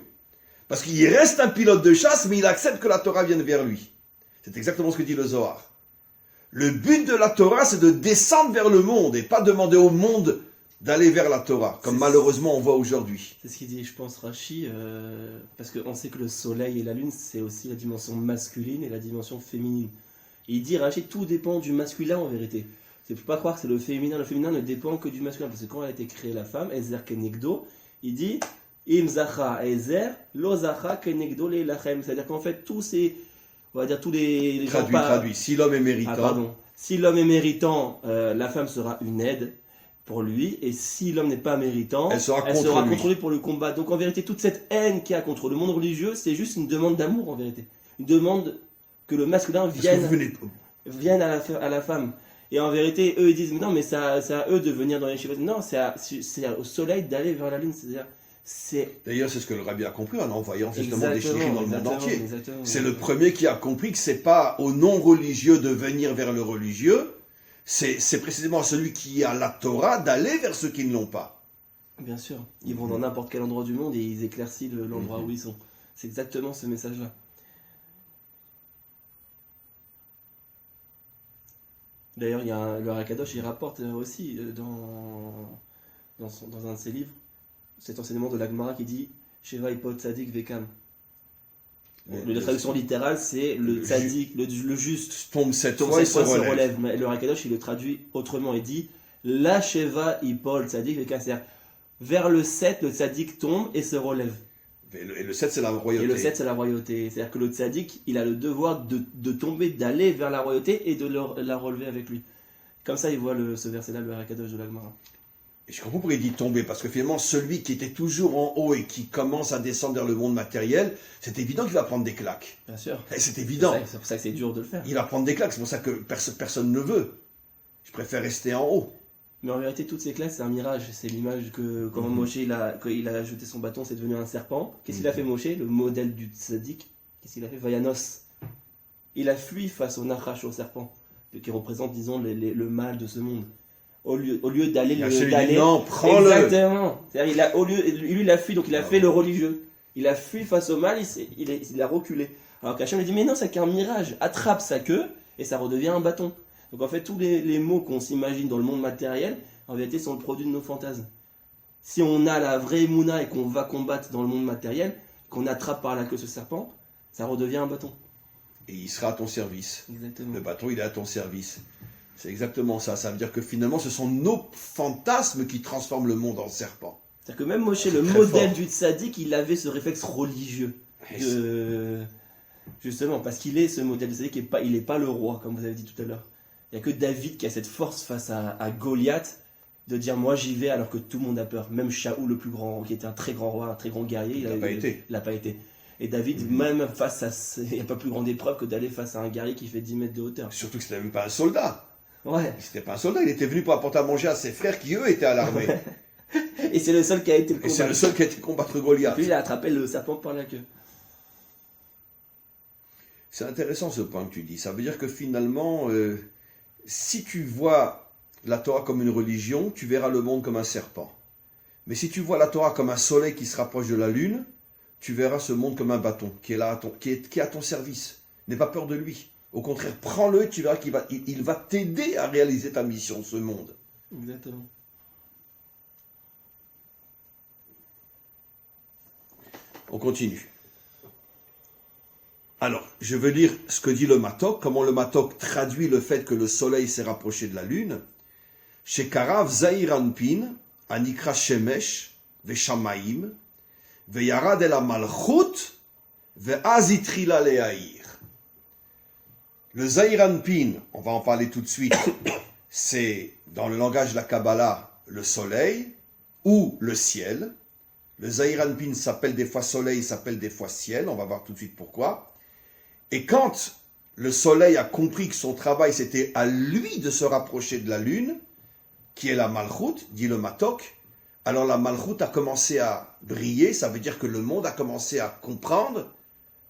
A: Parce qu'il reste un pilote de chasse, mais il accepte que la Torah vienne vers lui. C'est exactement ce que dit le Zohar. Le but de la Torah, c'est de descendre vers le monde et pas demander au monde d'aller vers la Torah, comme malheureusement on voit aujourd'hui.
B: C'est ce qu'il dit, je pense, Rashi, parce qu'on sait que le soleil et la lune, c'est aussi la dimension masculine et la dimension féminine. Et il dit, Rashi, tout dépend du masculin en vérité. Il ne faut pas croire que c'est le féminin ne dépend que du masculin, parce que quand elle a été créée la femme, Ezer Kenegdo, il dit, Im Zacha Ezer, Lo Zacha Kenegdo Le Lachem. C'est-à-dire qu'en fait, tous ces, on va dire tous les
A: traduit. Si l'homme est méritant.
B: Si l'homme est méritant, la femme sera une aide pour lui, et si l'homme n'est pas méritant, elle sera contre lui pour le combat. Donc en vérité, toute cette haine qu'il y a contre le monde religieux, c'est juste une demande d'amour en vérité. Une demande que le masculin vienne à la femme. Et en vérité, eux ils disent, mais non, mais c'est à eux de venir dans les cheveux. Non, c'est au soleil d'aller vers la lune.
A: D'ailleurs, c'est ce que le Rabbi a compris en envoyant justement des shlichim dans le monde entier. C'est le premier qui a compris que c'est pas aux non-religieux de venir vers le religieux, c'est précisément à celui qui a la Torah d'aller vers ceux qui ne l'ont pas.
B: Bien sûr, ils vont dans n'importe quel endroit du monde et ils éclaircissent l'endroit où ils sont. C'est exactement ce message-là. D'ailleurs, il y a le Rakadosh, il rapporte aussi dans un de ses livres cet enseignement de la Gemara qui dit Sheva Ipot Tzadik Vekam. La traduction littérale, c'est le tzaddik, le juste
A: tombe cette fois et se relève.
B: Mais le Rakadosh, il le traduit autrement. Il dit La Sheva Ipol Tzadik Vekam. C'est-à-dire vers le 7, le tzaddik tombe et se relève.
A: Et le 7, c'est la royauté.
B: Et le 7, c'est la royauté. C'est-à-dire que le tzaddik, il a le devoir de tomber, d'aller vers la royauté et de la relever avec lui. Comme ça, il voit ce verset-là, le Harakadosh de l'Agmara.
A: Et je comprends pourquoi il dit tomber, parce que finalement, celui qui était toujours en haut et qui commence à descendre vers le monde matériel, c'est évident qu'il va prendre des claques.
B: Bien sûr.
A: Et c'est évident.
B: C'est pour ça que c'est dur de le faire.
A: Il va prendre des claques, c'est pour ça que personne ne veut. Je préfère rester en haut.
B: Mais en vérité, toutes ces claques, c'est un mirage. C'est l'image que quand Moshe, quand il a jeté son bâton, c'est devenu un serpent. Qu'est-ce qu'il a fait Moshe, le modèle du tzaddik? Qu'est-ce qu'il a fait Vayanos. Il a fui face au Nachash, au serpent, qui représente, disons, le mal de ce monde. Au lieu d'aller
A: non, prends-le.
B: Exactement. Lui, il a fui, donc il a fait le religieux. Il a fui face au mal, il a reculé. Alors qu'Hachem lui dit, mais non, c'est qu'un mirage. Attrape sa queue et ça redevient un bâton. Donc en fait, tous les mots qu'on s'imagine dans le monde matériel, en vérité, sont le produit de nos fantasmes. Si on a la vraie Mouna et qu'on va combattre dans le monde matériel, qu'on attrape par la queue ce serpent, ça redevient un bâton.
A: Et il sera à ton service.
B: Exactement.
A: Le bâton, il est à ton service. C'est exactement ça. Ça veut dire que finalement, ce sont nos fantasmes qui transforment le monde en serpent.
B: C'est-à-dire que même Moshe, le modèle du tzaddik, il avait ce réflexe religieux. Justement, parce qu'il est ce modèle du tzaddik, il n'est pas le roi, comme vous avez dit tout à l'heure. Il n'y a que David qui a cette force face à Goliath de dire moi j'y vais alors que tout le monde a peur. Même Shaoul le plus grand, qui était un très grand roi, un très grand guerrier, il n'a pas été. Et David, même face à... Il n'y a pas plus grande épreuve que d'aller face à un guerrier qui fait 10 mètres de hauteur.
A: Surtout que c'était même pas un soldat.
B: Ouais.
A: C'était pas un soldat, il était venu pour apporter à manger à ses frères qui eux étaient à l'armée.
B: Et c'est le seul qui a été
A: combattre. Et c'est le seul qui a été combattre Goliath.
B: Puis il a attrapé le serpent par la queue.
A: C'est intéressant ce point que tu dis. Ça veut dire que finalement, si tu vois la Torah comme une religion, tu verras le monde comme un serpent. Mais si tu vois la Torah comme un soleil qui se rapproche de la lune, tu verras ce monde comme un bâton qui est là qui est à ton service. N'aie pas peur de lui. Au contraire, prends-le et tu verras qu'il va t'aider à réaliser ta mission, ce monde.
B: Exactement.
A: On continue. Alors, je veux lire ce que dit le Matok, comment le Matok traduit le fait que le soleil s'est rapproché de la lune. Shekarav Zahir Anpin, Anikra Shemesh, Veshamaim, Veyarad el Malchut, Veazitrila Leaïr. Le Zahir Anpin, on va en parler tout de suite, c'est dans le langage de la Kabbalah le soleil ou le ciel. Le Zahir Anpin s'appelle des fois soleil, s'appelle des fois ciel, on va voir tout de suite pourquoi. Et quand le soleil a compris que son travail c'était à lui de se rapprocher de la lune, qui est la Malchut, dit le Matok, alors la Malchut a commencé à briller, ça veut dire que le monde a commencé à comprendre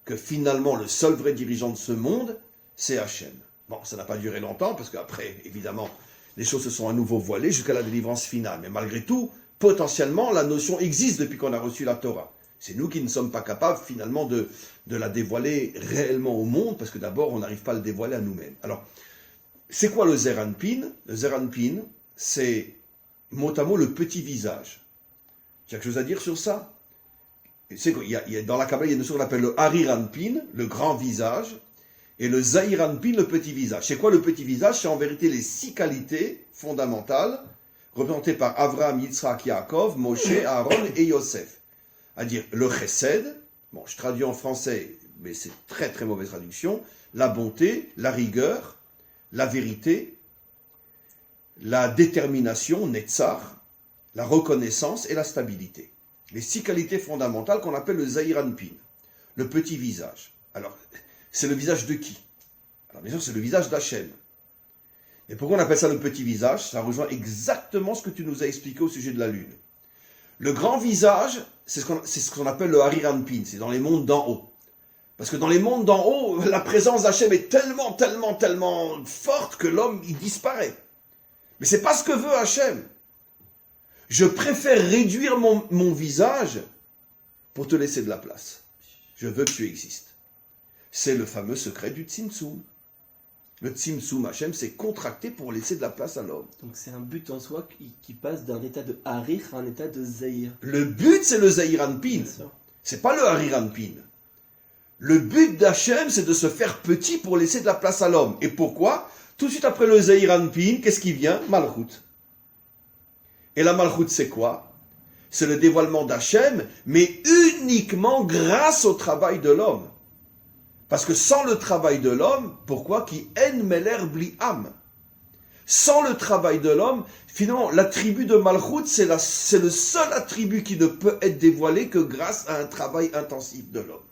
A: que finalement le seul vrai dirigeant de ce monde, c'est Hachem. Bon, ça n'a pas duré longtemps, parce qu'après, évidemment, les choses se sont à nouveau voilées jusqu'à la délivrance finale. Mais malgré tout, potentiellement, la notion existe depuis qu'on a reçu la Torah. C'est nous qui ne sommes pas capables, finalement, de la dévoiler réellement au monde, parce que d'abord, on n'arrive pas à le dévoiler à nous-mêmes. Alors, c'est quoi le Zeir Anpin? Le Zeir Anpin, c'est, mot à mot, le petit visage. Tu as quelque chose à dire sur ça? Dans la Kabbalah, il y a une notion qu'on appelle le Harir Anpin, le grand visage, et le Zahir Anpin, le petit visage. C'est quoi le petit visage? C'est en vérité les 6 qualités fondamentales représentées par Avraham, Yitzhak, Yaakov, Moshe, Aaron et Yosef. C'est-à-dire le chesed, bon, je traduis en français, mais c'est très très mauvaise traduction, la bonté, la rigueur, la vérité, la détermination, netzar, la reconnaissance et la stabilité. Les 6 qualités fondamentales qu'on appelle le Zahir Anpin, le petit visage. Alors, c'est le visage de qui? Alors bien sûr, c'est le visage d'Hachem. Et pourquoi on appelle ça le petit visage? Ça rejoint exactement ce que tu nous as expliqué au sujet de la lune. Le grand visage, c'est ce qu'on appelle le Harir Anpin, c'est dans les mondes d'en haut. Parce que dans les mondes d'en haut, la présence d'Hachem est tellement forte que l'homme, il disparaît. Mais c'est pas ce que veut Hachem. Je préfère réduire mon visage pour te laisser de la place. Je veux que tu existes. C'est le fameux secret du Tzimtzum. Le Tzimtzum, Hachem, c'est contracté pour laisser de la place à l'homme.
B: Donc c'est un but en soi qui passe d'un état de Harir à un état de Zahir.
A: Le but, c'est le Zahir Anpin. C'est pas le Harir Anpin. Le but d'Hachem, c'est de se faire petit pour laisser de la place à l'homme. Et pourquoi? Tout de suite après le Zahir Anpin, qu'est-ce qui vient? Malchut. Et la Malchut, c'est quoi? c'est le dévoilement d'Hachem, mais uniquement grâce au travail de l'homme. Parce que sans le travail de l'homme, pourquoi qui en meler bli am? Sans le travail de l'homme, finalement, l'attribut de Malchut, c'est le seul attribut qui ne peut être dévoilé que grâce à un travail intensif de l'homme.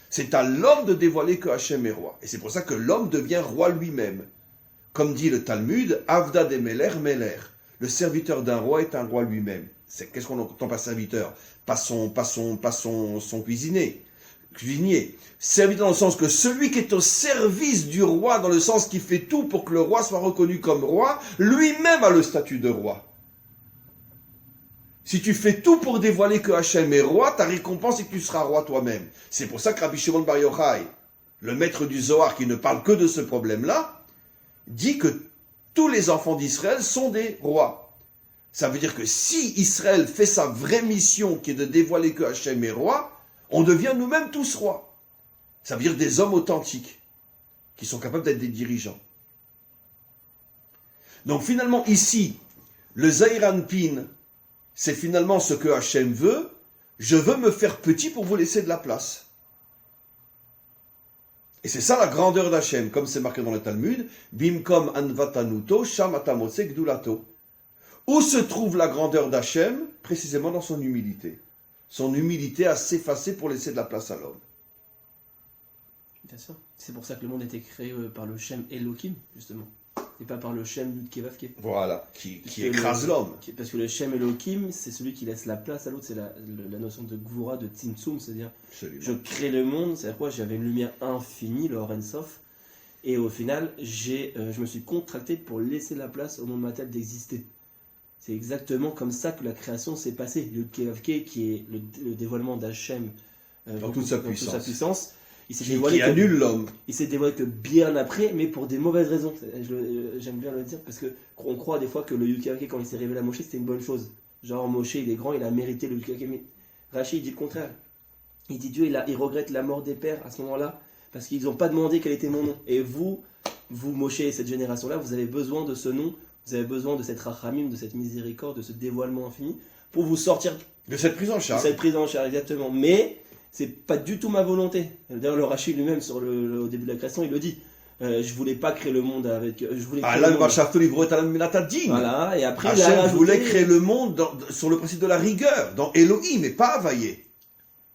A: C'est à l'homme de dévoiler que Hachem est roi. Et c'est pour ça que l'homme devient roi lui-même. Comme dit le Talmud, Avda de Meler, Meler. Le serviteur d'un roi est un roi lui-même. Qu'est-ce qu'on entend par serviteur? Pas son cuisinier. Serviteur dans le sens que celui qui est au service du roi, dans le sens qui fait tout pour que le roi soit reconnu comme roi, lui-même a le statut de roi. Si tu fais tout pour dévoiler que Hachem est roi, ta récompense est que tu seras roi toi-même. C'est pour ça que Rabbi Shimon Bar Yochai, le maître du Zohar qui ne parle que de ce problème-là, dit que tous les enfants d'Israël sont des rois. Ça veut dire que si Israël fait sa vraie mission qui est de dévoiler que Hachem est roi, on devient nous-mêmes tous rois. Ça veut dire des hommes authentiques, qui sont capables d'être des dirigeants. Donc finalement ici, le Zahir Anpin, c'est finalement ce que Hachem veut. Je veux me faire petit pour vous laisser de la place. Et c'est ça la grandeur d'Hachem, comme c'est marqué dans le Talmud, Bimkom anvatanuto, sham atamotse gdulato. Où se trouve la grandeur d'Hachem? Précisément dans son humilité. Son humilité à s'effacer pour laisser de la place à l'homme.
B: Bien sûr. C'est pour ça que le monde a été créé par le Shem Elohim, justement. Et pas par le Shem Yudkevavke.
A: Voilà, qui écrase l'homme.
B: Parce que le Shem Elohim, c'est celui qui laisse la place à l'autre. C'est la notion de Gvura, de Tzimtzum, c'est-à-dire
A: Absolument.
B: je crée le monde, c'est-à-dire quoi? J'avais une lumière infinie, le Or Ein Sof, et au final, je me suis contracté pour laisser la place au monde matériel d'exister. C'est exactement comme ça que la création s'est passée. Le Yudkevavke, qui est le dévoilement d'Hachem
A: dans toute sa puissance.
B: Il s'est
A: qui annule l'homme.
B: Il s'est dévoilé que bien après, mais pour des mauvaises raisons. J'aime bien le dire parce qu'on croit des fois que le Yudkevavke, quand il s'est révélé à Moshe, c'était une bonne chose. Genre Moshe, il est grand, il a mérité le Yudkevavke. Mais Rashi, il dit le contraire. Il dit Dieu, il regrette la mort des pères à ce moment-là parce qu'ils n'ont pas demandé quel était mon nom. Et vous Moshe et cette génération-là, vous avez besoin de ce nom, vous avez besoin de cette rachamim, de cette miséricorde, de ce dévoilement infini pour vous sortir
A: de cette prise en charge.
B: De cette prise en charge, exactement. Mais c'est pas du tout ma volonté. D'ailleurs, le Rashi lui-même, au début de la création, il le dit. Je voulais pas créer le monde avec. Je voulais créer le monde. Voilà, et après,
A: Hachem voulait créer le monde sur le principe de la rigueur, dans Elohim, et pas Havaïe.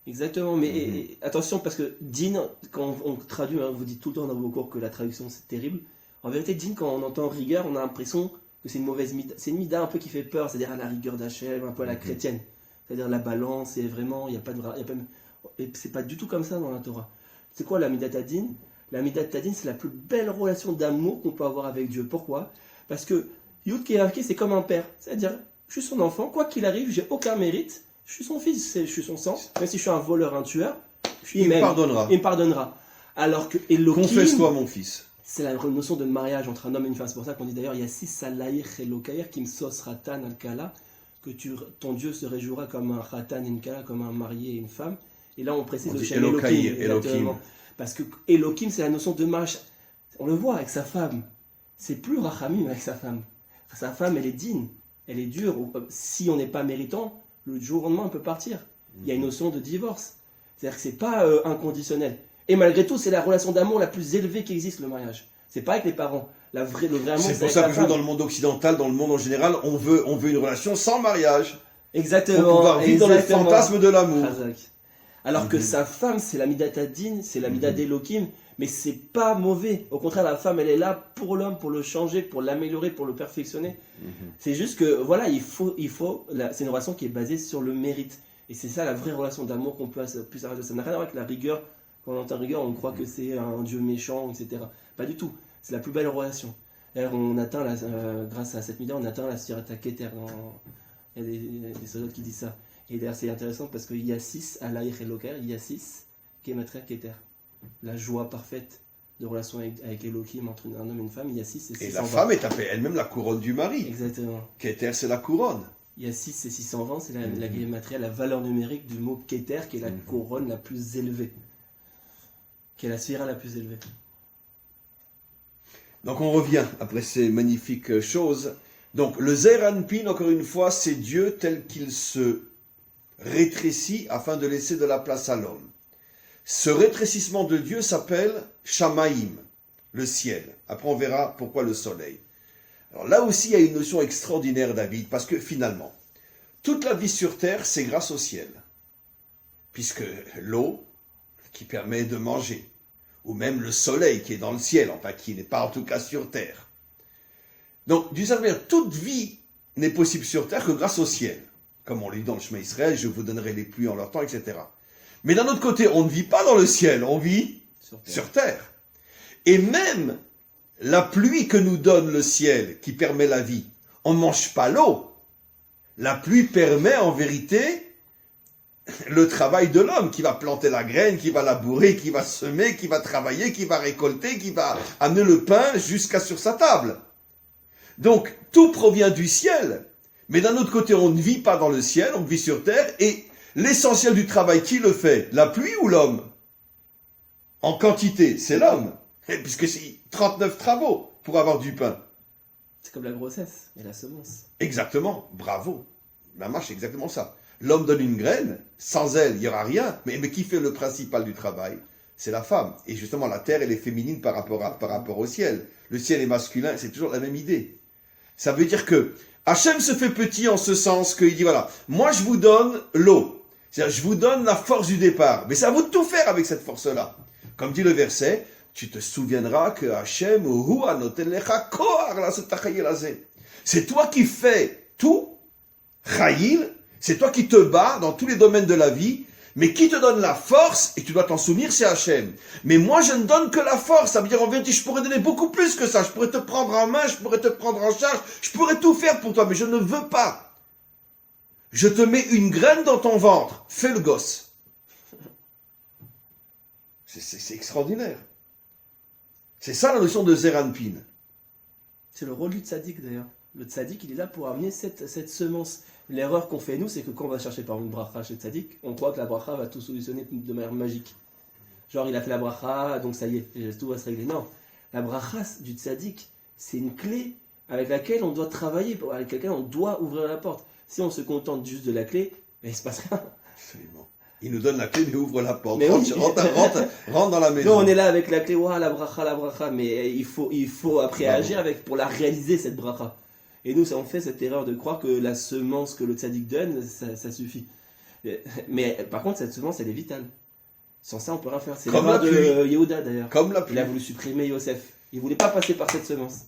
B: Exactement, mais attention, parce que din, quand on traduit, hein, vous dites tout le temps dans vos cours que la traduction c'est terrible. En vérité, din, quand on entend rigueur, on a l'impression que c'est une mauvaise mida. C'est une mida un peu qui fait peur, c'est-à-dire à la rigueur d'Hachem, un peu à la chrétienne. C'est-à-dire la balance, et vraiment, il n'y a pas de. Et c'est pas du tout comme ça dans la Torah. C'est quoi la Midat Hadin? La Midat Hadin, c'est la plus belle relation d'amour qu'on peut avoir avec Dieu. Pourquoi? Parce que Yudkevavke, c'est comme un père. C'est-à-dire, je suis son enfant, quoi qu'il arrive, j'ai aucun mérite. Je suis son fils, je suis son sang. Même si je suis un voleur, un tueur, il me pardonnera. Alors que Elohim,
A: confesse-toi mon fils.
B: C'est la notion de mariage entre un homme et une femme. C'est pour ça qu'on dit d'ailleurs, il y a 6 salaïr Elokaïr qui me sos ratan al-kala, que ton Dieu se réjouira comme un ratan et une kala, comme un marié et une femme. Et là, on précise le Shem Elohim. Parce que Elohim, c'est la notion de mariage. On le voit avec sa femme. C'est plus Rachamim avec sa femme. Sa femme, elle est digne. Elle est dure. Si on n'est pas méritant, le jour au lendemain, on peut partir. Il y a une notion de divorce. C'est-à-dire que c'est pas inconditionnel. Et malgré tout, c'est la relation d'amour la plus élevée qui existe, le mariage. C'est pas avec les parents. Le vrai amour,
A: c'est pour ça que dans le monde occidental, dans le monde en général, on veut une relation sans mariage.
B: Exactement.
A: Pour pouvoir vivre dans le fantasme de l'amour.
B: Alors que sa femme, c'est la Midat Hadin, c'est la Midat d'Elohim, mais c'est pas mauvais. Au contraire, la femme, elle est là pour l'homme, pour le changer, pour l'améliorer, pour le perfectionner. C'est juste que, voilà, c'est une relation qui est basée sur le mérite. Et c'est ça la vraie relation d'amour qu'on peut plus arrêter. Ça n'a rien à voir avec la rigueur. Quand on entend rigueur, on croit que c'est un dieu méchant, etc. Pas du tout. C'est la plus belle relation. D'ailleurs, on atteint, grâce à cette Midah, on atteint la Sirata Keter. Il y a des soldats qui disent ça. Et d'ailleurs, c'est intéressant parce qu'il y a 6 à l'Aïr et Loker, il y a 6 Kematria Keter. La joie parfaite de relation avec Elohim entre un homme et une femme, il y a 6 et 620.
A: Et la femme est appelée elle-même la couronne du mari.
B: Exactement.
A: Keter, c'est la couronne.
B: Il y a 6 et 620, c'est la Kematria, la valeur numérique du mot Keter, qui est la couronne la plus élevée. Qui est la sphira la plus élevée.
A: Donc on revient après ces magnifiques choses. Donc le Zeir Anpin, encore une fois, c'est Dieu tel qu'il se rétrécit afin de laisser de la place à l'homme. Ce rétrécissement de Dieu s'appelle Shamaïm, le ciel. Après on verra pourquoi le soleil. Alors là aussi il y a une notion extraordinaire, David, parce que finalement, toute la vie sur terre, c'est grâce au ciel. Puisque l'eau, qui permet de manger, ou même le soleil qui est dans le ciel, enfin qui n'est pas en tout cas sur terre. Donc, d'une certaine manière, toute vie n'est possible sur terre que grâce au ciel. Comme on lit dans le Shema Israël, je vous donnerai les pluies en leur temps, etc. Mais d'un autre côté, on ne vit pas dans le ciel, on vit sur terre. Et même la pluie que nous donne le ciel, qui permet la vie, on ne mange pas l'eau. La pluie permet en vérité le travail de l'homme, qui va planter la graine, qui va labourer, qui va semer, qui va travailler, qui va récolter, qui va amener le pain jusqu'à sur sa table. Donc, tout provient du ciel. Mais d'un autre côté, on ne vit pas dans le ciel, on vit sur terre, et l'essentiel du travail, qui le fait? La pluie ou l'homme? En quantité, c'est l'homme. Puisque c'est 39 travaux pour avoir du pain.
B: C'est comme la grossesse et la semence.
A: Exactement, bravo. La marche, c'est exactement ça. L'homme donne une graine, sans elle, il n'y aura rien. Mais qui fait le principal du travail? C'est la femme. Et justement, la terre, elle est féminine par rapport au ciel. Le ciel est masculin, c'est toujours la même idée. Ça veut dire que Hachem se fait petit en ce sens qu'il dit, voilà, moi je vous donne l'eau. C'est-à-dire, je vous donne la force du départ. Mais c'est à vous de tout faire avec cette force-là. Comme dit le verset, tu te souviendras que Hachem, c'est toi qui fais tout, Chayil, c'est toi qui te bats dans tous les domaines de la vie, mais qui te donne la force, et tu dois t'en souvenir, c'est Hachem. Mais moi, je ne donne que la force. Ça veut dire, en vérité, je pourrais donner beaucoup plus que ça. Je pourrais te prendre en main, je pourrais te prendre en charge, je pourrais tout faire pour toi, mais je ne veux pas. Je te mets une graine dans ton ventre. Fais le gosse. C'est extraordinaire. C'est ça la notion de Zeir Anpin.
B: C'est le rôle du tzaddik d'ailleurs. Le tzaddik, il est là pour amener cette semence. L'erreur qu'on fait nous, c'est que quand on va chercher par une bracha chez tzaddik, on croit que la bracha va tout solutionner de manière magique. Genre, il a fait la bracha, donc ça y est, tout va se régler. Non, la bracha du tzaddik, c'est une clé avec laquelle on doit travailler, avec laquelle on doit ouvrir la porte. Si on se contente juste de la clé, ben, il ne se passe rien.
A: Absolument. Il nous donne la clé, mais ouvre la porte.
B: Mais
A: Rentre dans la maison.
B: Nous, on est là avec la clé, ouah, la bracha, mais il faut après agir pour la réaliser, cette bracha. Et nous, on fait cette erreur de croire que la semence que le tzaddik donne, ça suffit. Mais par contre, cette semence, elle est vitale. Sans ça, on peut rien faire. C'est l'erreur de Yehuda d'ailleurs.
A: Comme la pluie.
B: Il a voulu supprimer Yosef. Il voulait pas passer par cette semence.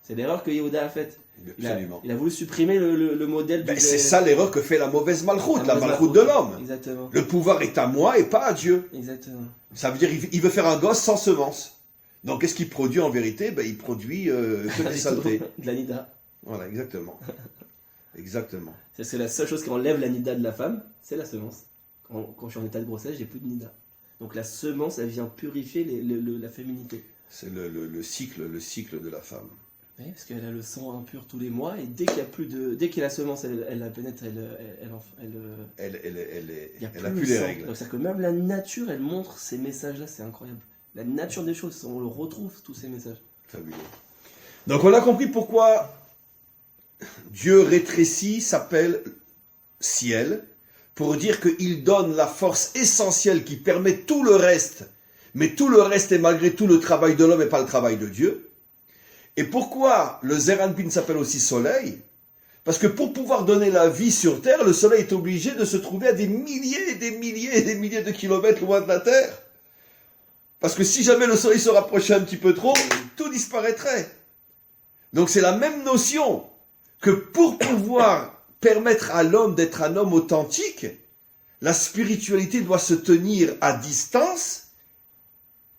B: C'est l'erreur que Yehuda a faite.
A: Absolument.
B: Il a voulu supprimer le modèle du...
A: C'est ça l'erreur que fait la mauvaise malchoute, la malchoute de l'homme.
B: Exactement.
A: Le pouvoir est à moi et pas à Dieu.
B: Exactement.
A: Ça veut dire il veut faire un gosse sans semence. Donc qu'est-ce qu'il produit en vérité? Il produit que des saletés.
B: De la nida.
A: Voilà, exactement. Exactement.
B: C'est la seule chose qui enlève la nida de la femme, c'est la semence. Quand je suis en état de grossesse, j'ai plus de nida. Donc la semence, elle vient purifier la féminité.
A: C'est le cycle de la femme.
B: Oui, parce qu'elle a le sang impur tous les mois, et dès qu'il y a plus de, dès que la semence, elle la pénètre,
A: elle a plus les règles.
B: Donc c'est-à-dire que même la nature, elle montre ces messages-là, c'est incroyable. La nature des choses, on le retrouve tous ces messages.
A: Fabuleux. Donc on a compris pourquoi Dieu rétréci s'appelle ciel, pour dire qu'il donne la force essentielle qui permet tout le reste, mais tout le reste est malgré tout le travail de l'homme et pas le travail de Dieu. Et pourquoi le Zeir Anpin s'appelle aussi soleil? Parce que pour pouvoir donner la vie sur Terre, le soleil est obligé de se trouver à des milliers et des milliers et des milliers de kilomètres loin de la Terre. Parce que si jamais le soleil se rapprochait un petit peu trop, tout disparaîtrait. Donc c'est la même notion que pour pouvoir permettre à l'homme d'être un homme authentique, la spiritualité doit se tenir à distance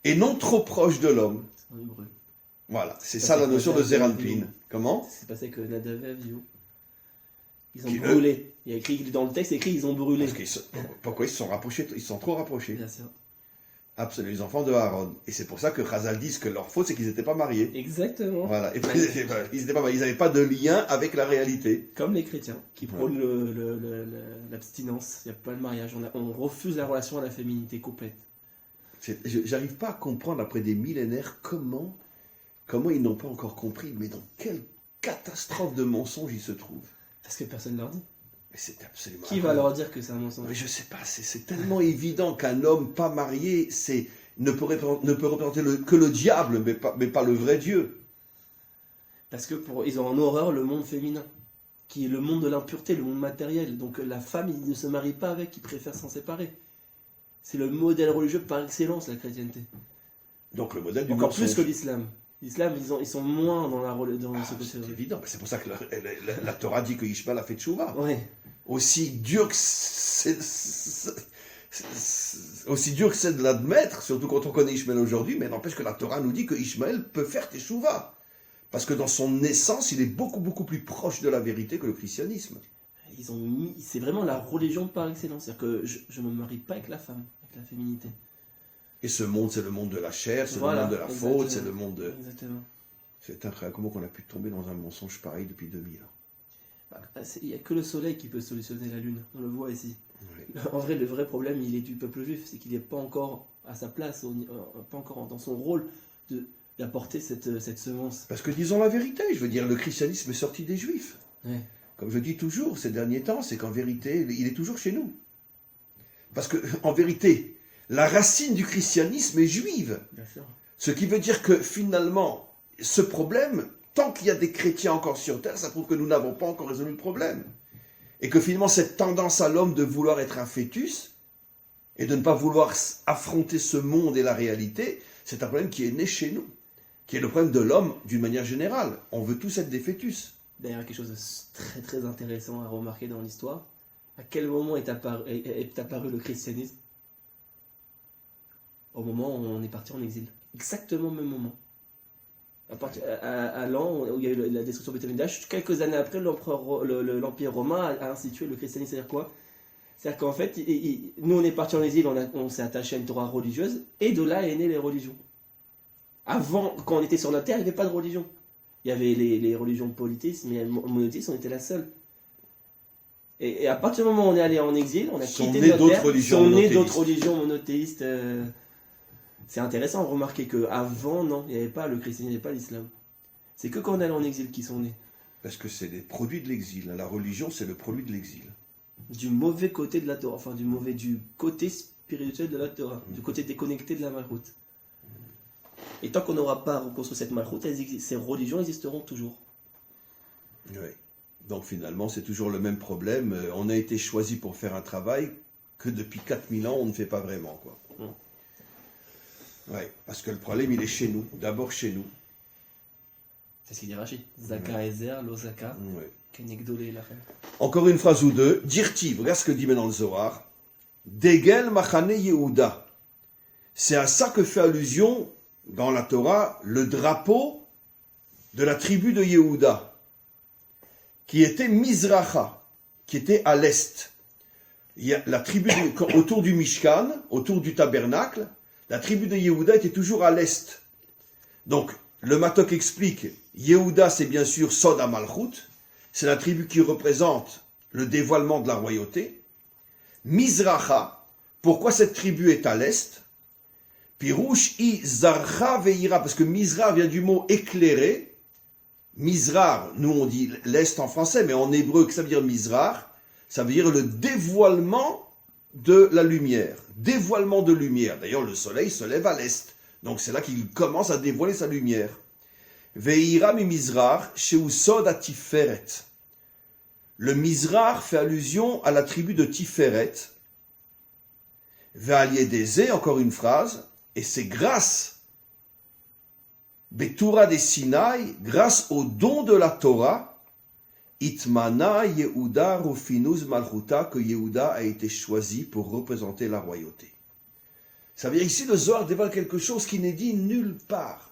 A: et non trop proche de l'homme. Voilà, c'est ça la notion de Zeir Anpin. Comment?
B: C'est passé que Nadav et Avihu. Ils ont brûlé. Il y a écrit dans le texte, ils ont brûlé.
A: Pourquoi ils se sont rapprochés? Ils se sont trop rapprochés.
B: Bien sûr.
A: Absolument, les enfants de Aaron. Et c'est pour ça que Chazal dit que leur faute, c'est qu'ils n'étaient pas mariés.
B: Exactement.
A: Voilà. Et puis, ils n'avaient pas de lien avec la réalité.
B: Comme les chrétiens, qui prônent l'abstinence. Il n'y a pas de mariage. On refuse la relation à la féminité complète.
A: J'arrive pas à comprendre, après des millénaires, comment ils n'ont pas encore compris, mais dans quel catastrophe de mensonge il se trouve?
B: Parce que personne ne leur dit.
A: Mais c'est absolument...
B: Qui va leur dire que c'est un mensonge?
A: Mais je sais pas, c'est tellement évident qu'un homme pas marié ne peut représenter que le diable, mais pas le vrai Dieu.
B: Parce que ils ont en horreur le monde féminin, qui est le monde de l'impureté, le monde matériel. Donc la femme, il ne se marie pas avec, il préfère s'en séparer. C'est le modèle religieux par excellence, la chrétienté.
A: Donc le modèle du
B: Encore
A: mensonge.
B: plus que l'islam. L'islam, ils sont moins dans ce côté.
A: C'est évident, mais c'est pour ça que la Torah dit que Ishmael a fait tchouva.
B: Ouais.
A: Aussi dur que c'est de l'admettre, surtout quand on connaît Ishmael aujourd'hui, mais n'empêche que la Torah nous dit que Ishmael peut faire tchouva. Parce que dans son essence, il est beaucoup, beaucoup plus proche de la vérité que le christianisme.
B: C'est vraiment la religion par excellence. C'est-à-dire que je ne me marie pas avec la femme, avec la féminité.
A: Et ce monde, c'est le monde de la chair, c'est le monde de la faute, c'est le monde de...
B: Exactement.
A: C'est incroyable comment on a pu tomber dans un mensonge pareil depuis 2000 ans.
B: Il n'y a que le soleil qui peut solutionner la lune, on le voit ici.
A: Oui.
B: En vrai, le vrai problème, il est du peuple juif, c'est qu'il n'est pas encore à sa place, pas encore dans son rôle d'apporter cette semence.
A: Parce que disons la vérité, je veux dire, le christianisme est sorti des juifs.
B: Ouais.
A: Comme je dis toujours ces derniers temps, c'est qu'en vérité, il est toujours chez nous. Parce que, en vérité, la racine du christianisme est juive.
B: Bien sûr.
A: Ce qui veut dire que finalement, ce problème, tant qu'il y a des chrétiens encore sur terre, ça prouve que nous n'avons pas encore résolu le problème. Et que finalement, cette tendance à l'homme de vouloir être un fœtus et de ne pas vouloir affronter ce monde et la réalité, c'est un problème qui est né chez nous, qui est le problème de l'homme d'une manière générale. On veut tous être des fœtus.
B: D'ailleurs, quelque chose de très très intéressant à remarquer dans l'histoire. À quel moment est apparu le christianisme? Au moment où on est parti en exil. Exactement au même moment. À l'an où il y a eu la destruction de Beth-Amikdash, quelques années après, l'Empire romain a institué le christianisme. C'est-à-dire quoi? C'est-à-dire qu'en fait, nous on est parti en exil, on s'est attaché à une Torah religieuse, et de là est née les religions. Avant, quand on était sur notre terre, il n'y avait pas de religion. Il y avait les religions polythéistes, mais monothéistes, on était la seule. Et à partir du moment où on est allé en exil, on a quitté notre terre, sont nées d'autres religions monothéistes. C'est intéressant de remarquer qu'avant, non, il n'y avait pas le christianisme, il n'y avait pas l'islam. C'est que quand on est allé en exil qu'ils sont nés.
A: Parce que c'est des produits de l'exil. La religion, c'est le produit de l'exil.
B: Du mauvais côté de la Torah, enfin du côté spirituel de la Torah, du côté déconnecté de la Malchoute. Et tant qu'on n'aura pas reconstruit cette Malchoute, ces religions existeront toujours.
A: Oui. Donc finalement, c'est toujours le même problème. On a été choisi pour faire un travail que depuis 4000 ans, on ne fait pas vraiment, quoi. Oui, parce que le problème, il est chez nous, d'abord chez nous.
B: C'est ce qu'il dit Rachid. Zaka Ezer, lo Zaka, Kenegdolé Lachem.
A: Encore une phrase ou deux. Dirtiv, regarde ce que dit maintenant le Zohar. Degel Machane Yehuda. C'est à ça que fait allusion, dans la Torah, le drapeau de la tribu de Yehuda, qui était Mizracha, qui était à l'est. Il y a la tribu autour du Mishkan, autour du tabernacle. La tribu de Yehuda était toujours à l'est. Donc, le Matok explique, Yehuda c'est bien sûr Sod HaMalchut, c'est la tribu qui représente le dévoilement de la royauté. Mizracha, pourquoi cette tribu est à l'est? Pirouche I Zarcha Veira, parce que Mizra vient du mot éclairé. Mizrar, nous on dit l'est en français, mais en hébreu, ça veut dire Mizrar, ça veut dire le dévoilement de la lumière, dévoilement de lumière. D'ailleurs, le soleil se lève à l'est. Donc c'est là qu'il commence à dévoiler sa lumière. Veira mi Mizrar, sheusod à Tiferet. Le Mizrar fait allusion à la tribu de Tiferet. Ve'aliedeze, encore une phrase, et c'est grâce, Betura des Sinaï, grâce au don de la Torah, Itmana Yehuda Rufinuz Malchuta, que Yehuda a été choisi pour représenter la royauté. Ça veut dire ici le Zohar dévoile quelque chose qui n'est dit nulle part.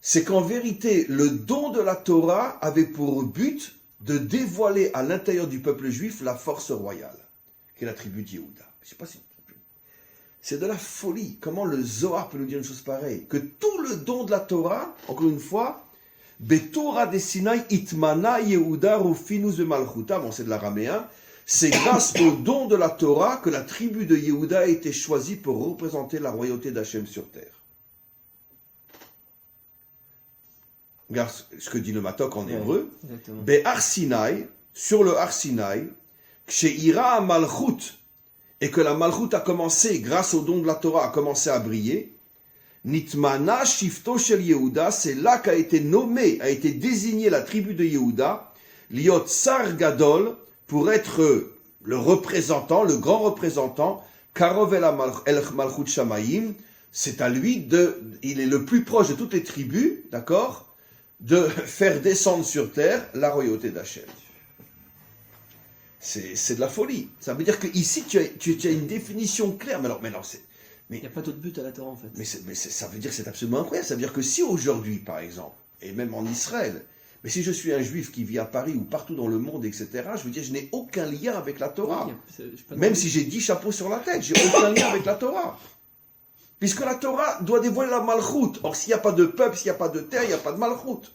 A: C'est qu'en vérité, le don de la Torah avait pour but de dévoiler à l'intérieur du peuple juif la force royale, qui est la tribu de Yehuda. Je sais pas si... C'est de la folie. Comment le Zohar peut nous dire une chose pareille? Que tout le don de la Torah, encore une fois, Betora de Sinaï itmana Yehuda rufinus de Malchuta, bon c'est de l'araméen, c'est grâce au don de la Torah que la tribu de Yehuda a été choisie pour représenter la royauté d'Hachem sur terre. regarde ce que dit le Matok en hébreu,
B: Exactement.
A: Be'ar Sinai, sur le Har Sinai, Kshe'ira Malchut, et que la Malchut a commencé, grâce au don de la Torah, a commencé à briller, Nitmana Shifto Shel Yehuda, c'est là qu'a été nommé, a été désigné la tribu de Yehuda, Liot Sar Gadol, pour être le représentant, le grand représentant, Karov el Malchut Shamayim, c'est à lui il est le plus proche de toutes les tribus, d'accord, de faire descendre sur terre la royauté d'Hachem. C'est de la folie. Ça veut dire qu'ici, tu as une définition claire. Mais non,
B: il n'y a pas d'autre but à la Torah en fait.
A: Ça veut dire que c'est absolument incroyable. Ça veut dire que si aujourd'hui, par exemple, et même en Israël, mais si je suis un juif qui vit à Paris ou partout dans le monde, etc., je veux dire, je n'ai aucun lien avec la Torah. Même si j'ai 10 chapeaux sur la tête, j'ai aucun lien avec la Torah. Puisque la Torah doit dévoiler la Malchut. Or, s'il n'y a pas de peuple, s'il n'y a pas de terre, il n'y a pas de Malchut.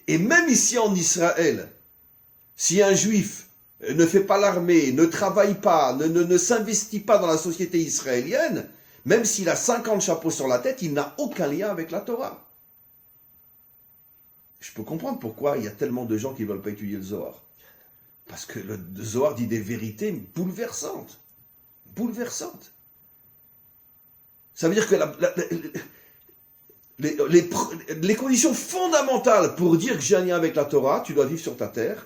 A: Et même ici en Israël, si un juif ne fait pas l'armée, ne travaille pas, ne s'investit pas dans la société israélienne, même s'il a 50 chapeaux sur la tête, il n'a aucun lien avec la Torah. Je peux comprendre pourquoi il y a tellement de gens qui ne veulent pas étudier le Zohar. Parce que le Zohar dit des vérités bouleversantes. Bouleversantes. Ça veut dire que les conditions fondamentales pour dire que j'ai un lien avec la Torah, tu dois vivre sur ta terre,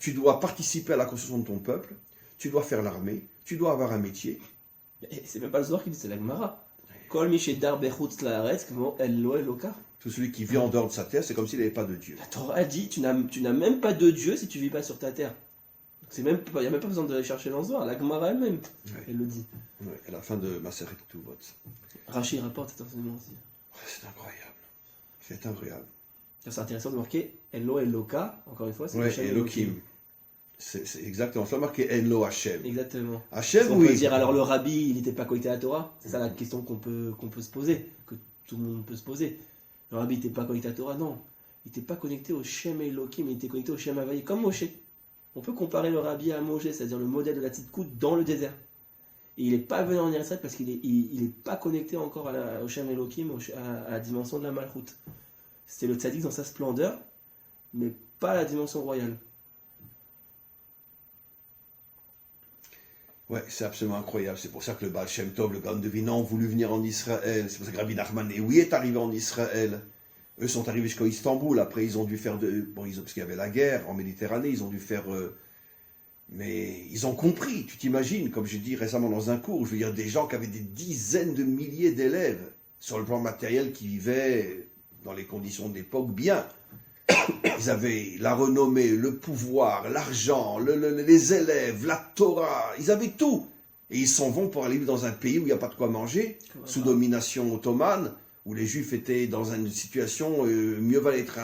A: tu dois participer à la construction de ton peuple, tu dois faire l'armée, tu dois avoir un métier.
B: Et c'est même pas le Zohar qui dit, c'est la Gemara. Kol mi shedar bechutz laaretz kmo Elo Eloka.
A: Tout celui qui vit en dehors de sa terre, c'est comme s'il n'avait pas de Dieu.
B: La Torah dit, tu n'as même pas de Dieu si tu vis pas sur ta terre. Il n'y a même pas besoin de chercher dans le Zohar. La Gemara elle-même, elle le dit.
A: Ouais, à la fin de Maseret Ketuvot.
B: Rashi rapporte cet enseignement aussi.
A: C'est incroyable. C'est incroyable.
B: C'est intéressant de marquer Elo Eloka, encore une fois, c'est
A: Ouais, Elohim. C'est exactement ça, marqué Elo Hachem.
B: Exactement.
A: Hachem,
B: on
A: oui.
B: peut dire alors le rabbi, il n'était pas connecté à la Torah. C'est ça la question qu'on peut se poser, que tout le monde peut se poser. Le rabbi n'était pas connecté à la Torah, non. Il n'était pas connecté au Shem Elohim, il était connecté au Shem Havaï, comme Moshe. On peut comparer le rabbi à Moshe, c'est-à-dire le modèle de la tzidkout dans le désert. Et il n'est pas venu en Israël parce qu'il n'est pas connecté encore au Shem Elohim, à la dimension de la Malchut. C'était le tzaddik dans sa splendeur, mais pas à la dimension royale.
A: Ouais, c'est absolument incroyable. C'est pour ça que le Baal Shem Tov, le Gaon de Vilna, ont voulu venir en Israël. C'est pour ça que Rabbi Nachman Ewi est arrivé en Israël. Eux sont arrivés jusqu'à Istanbul. Après, ils ont dû faire parce qu'il y avait la guerre en Méditerranée, ils ont dû faire. Mais ils ont compris. Tu t'imagines, comme j'ai dit récemment dans un cours, je veux dire des gens qui avaient des dizaines de milliers d'élèves sur le plan matériel qui vivaient dans les conditions de l'époque bien. Ils avaient la renommée, le pouvoir, l'argent, les élèves, la Torah, ils avaient tout. Et ils s'en vont pour aller vivre dans un pays où il n'y a pas de quoi manger, sous domination ottomane, où les Juifs étaient dans une situation, mieux valait être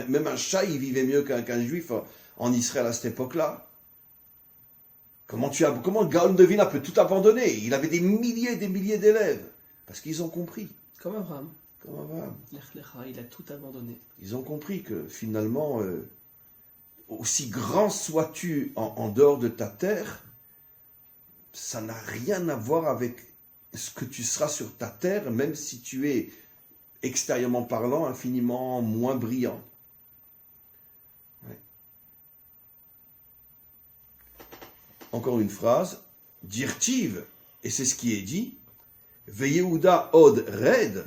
A: même un chat, il vivait mieux qu'un Juif en Israël à cette époque-là. Comment Gaon de Vilna peut tout abandonner? Il avait des milliers et des milliers d'élèves, parce qu'ils ont compris.
B: Comme Abraham. Il a tout abandonné.
A: Ils ont compris que finalement, aussi grand sois-tu en dehors de ta terre, ça n'a rien à voir avec ce que tu seras sur ta terre, même si tu es, extérieurement parlant, infiniment moins brillant. Ouais. Encore une phrase, Dirtiv, et c'est ce qui est dit, Veyehuda od red,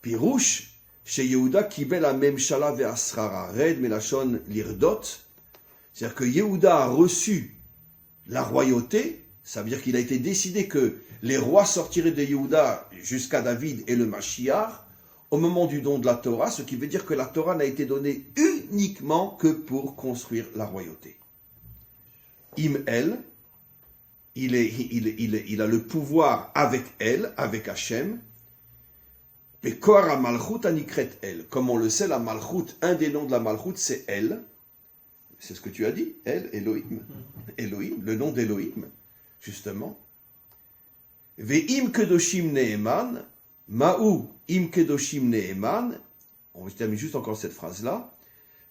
A: Pirouche, chez Yehuda kibel ha-memshala ve'asrara, red melachon lirdot, c'est-à-dire que Yehuda a reçu la royauté, ça veut dire qu'il a été décidé que les rois sortiraient de Yehuda jusqu'à David et le Mashiach au moment du don de la Torah, ce qui veut dire que la Torah n'a été donnée uniquement que pour construire la royauté. Im El, il a le pouvoir avec elle, avec Hachem. Et Kohar Malchut Anikret El. Comme on le sait, la Malchut, un des noms de la Malchut, c'est El. C'est ce que tu as dit, El, Elohim. Elohim, le nom d'Elohim, justement. Ve'im Kedoshim Ne'eman, Ma'u Im Kedoshim Ne'eman. On termine juste encore cette phrase-là.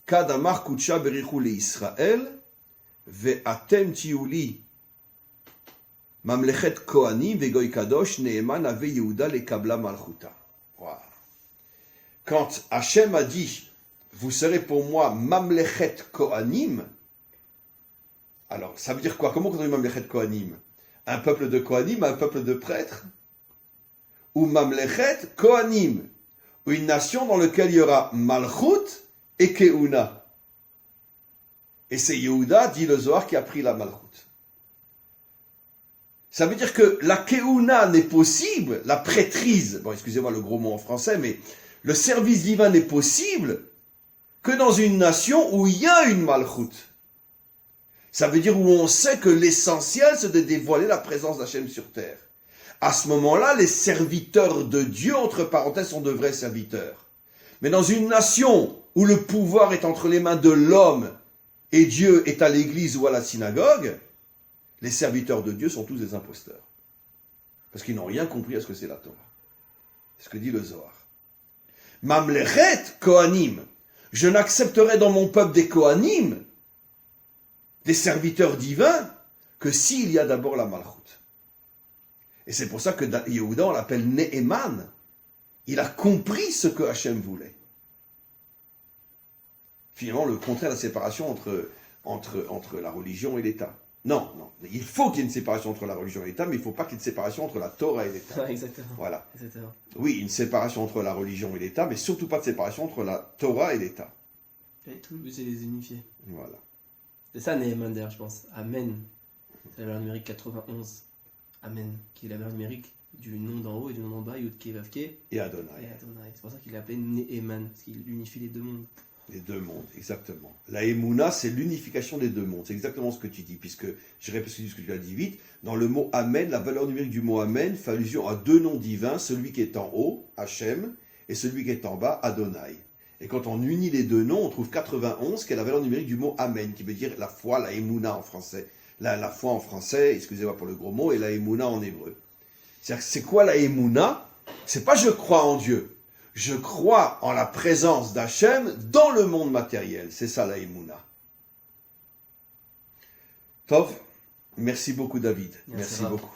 A: Kad Amar Kutsha Berichu le Israël, Ve'atem Tiuli. Mamlechet Kohanim Ve'goy Kadosh Ne'eman Ave Yehuda Le Kabla Malchuta. quand Hachem a dit « Vous serez pour moi Mamlechet Kohanim », alors ça veut dire quoi? Comment on dit Mamlechet Kohanim? Un peuple de Kohanim, un peuple de prêtres? Ou Mamlechet Kohanim, ou une nation dans laquelle il y aura Malchut et Keuna. Et c'est Yehuda, dit le Zohar, qui a pris la Malchut. Ça veut dire que la Keuna n'est possible, la prêtrise, bon excusez-moi le gros mot en français, mais le service divin n'est possible que dans une nation où il y a une Malchut. Ça veut dire où on sait que l'essentiel c'est de dévoiler la présence d'Hachem sur terre. À ce moment-là, les serviteurs de Dieu, entre parenthèses, sont de vrais serviteurs. Mais dans une nation où le pouvoir est entre les mains de l'homme et Dieu est à l'église ou à la synagogue, les serviteurs de Dieu sont tous des imposteurs. Parce qu'ils n'ont rien compris à ce que c'est la Torah. C'est ce que dit le Zohar. Mamlechet Kohanim. Je n'accepterai dans mon peuple des Kohanim, des serviteurs divins, que s'il y a d'abord la Malchut. Et c'est pour ça que Yehuda, on l'appelle Ne'eman. Il a compris ce que Hachem voulait. Finalement, le contraire de la séparation entre la religion et l'État. Non, il faut qu'il y ait une séparation entre la religion et l'État, mais il ne faut pas qu'il y ait une séparation entre la Torah et l'État.
B: Exactement.
A: Voilà.
B: Exactement.
A: Oui, une séparation entre la religion et l'État, mais surtout pas de séparation entre la Torah et l'État.
B: Et tout le but, c'est les unifier.
A: Voilà.
B: C'est ça, Neheman, d'ailleurs, je pense. Amen. C'est la valeur numérique 91. Amen. Qui est la valeur numérique du nom d'en haut et du nom d'en bas, Yud Ke Vav Ke.
A: Et Adonai.
B: C'est pour ça qu'il l'appelait Neheman, parce qu'il unifie les deux mondes.
A: Les deux mondes, exactement. La Emouna, c'est l'unification des deux mondes. C'est exactement ce que tu dis, puisque, je répète ce que tu as dit vite, dans le mot Amen, la valeur numérique du mot Amen fait allusion à deux noms divins, celui qui est en haut, Hachem, et celui qui est en bas, Adonai. Et quand on unit les deux noms, on trouve 91, qui est la valeur numérique du mot Amen, qui veut dire la foi, la Emouna en français. La foi en français, excusez-moi pour le gros mot, et la Emouna en hébreu. C'est quoi la Emouna? C'est pas je crois en Dieu. Je crois en la présence d'Hachem dans le monde matériel. C'est ça la Emouna. Tov, merci beaucoup David. Merci beaucoup.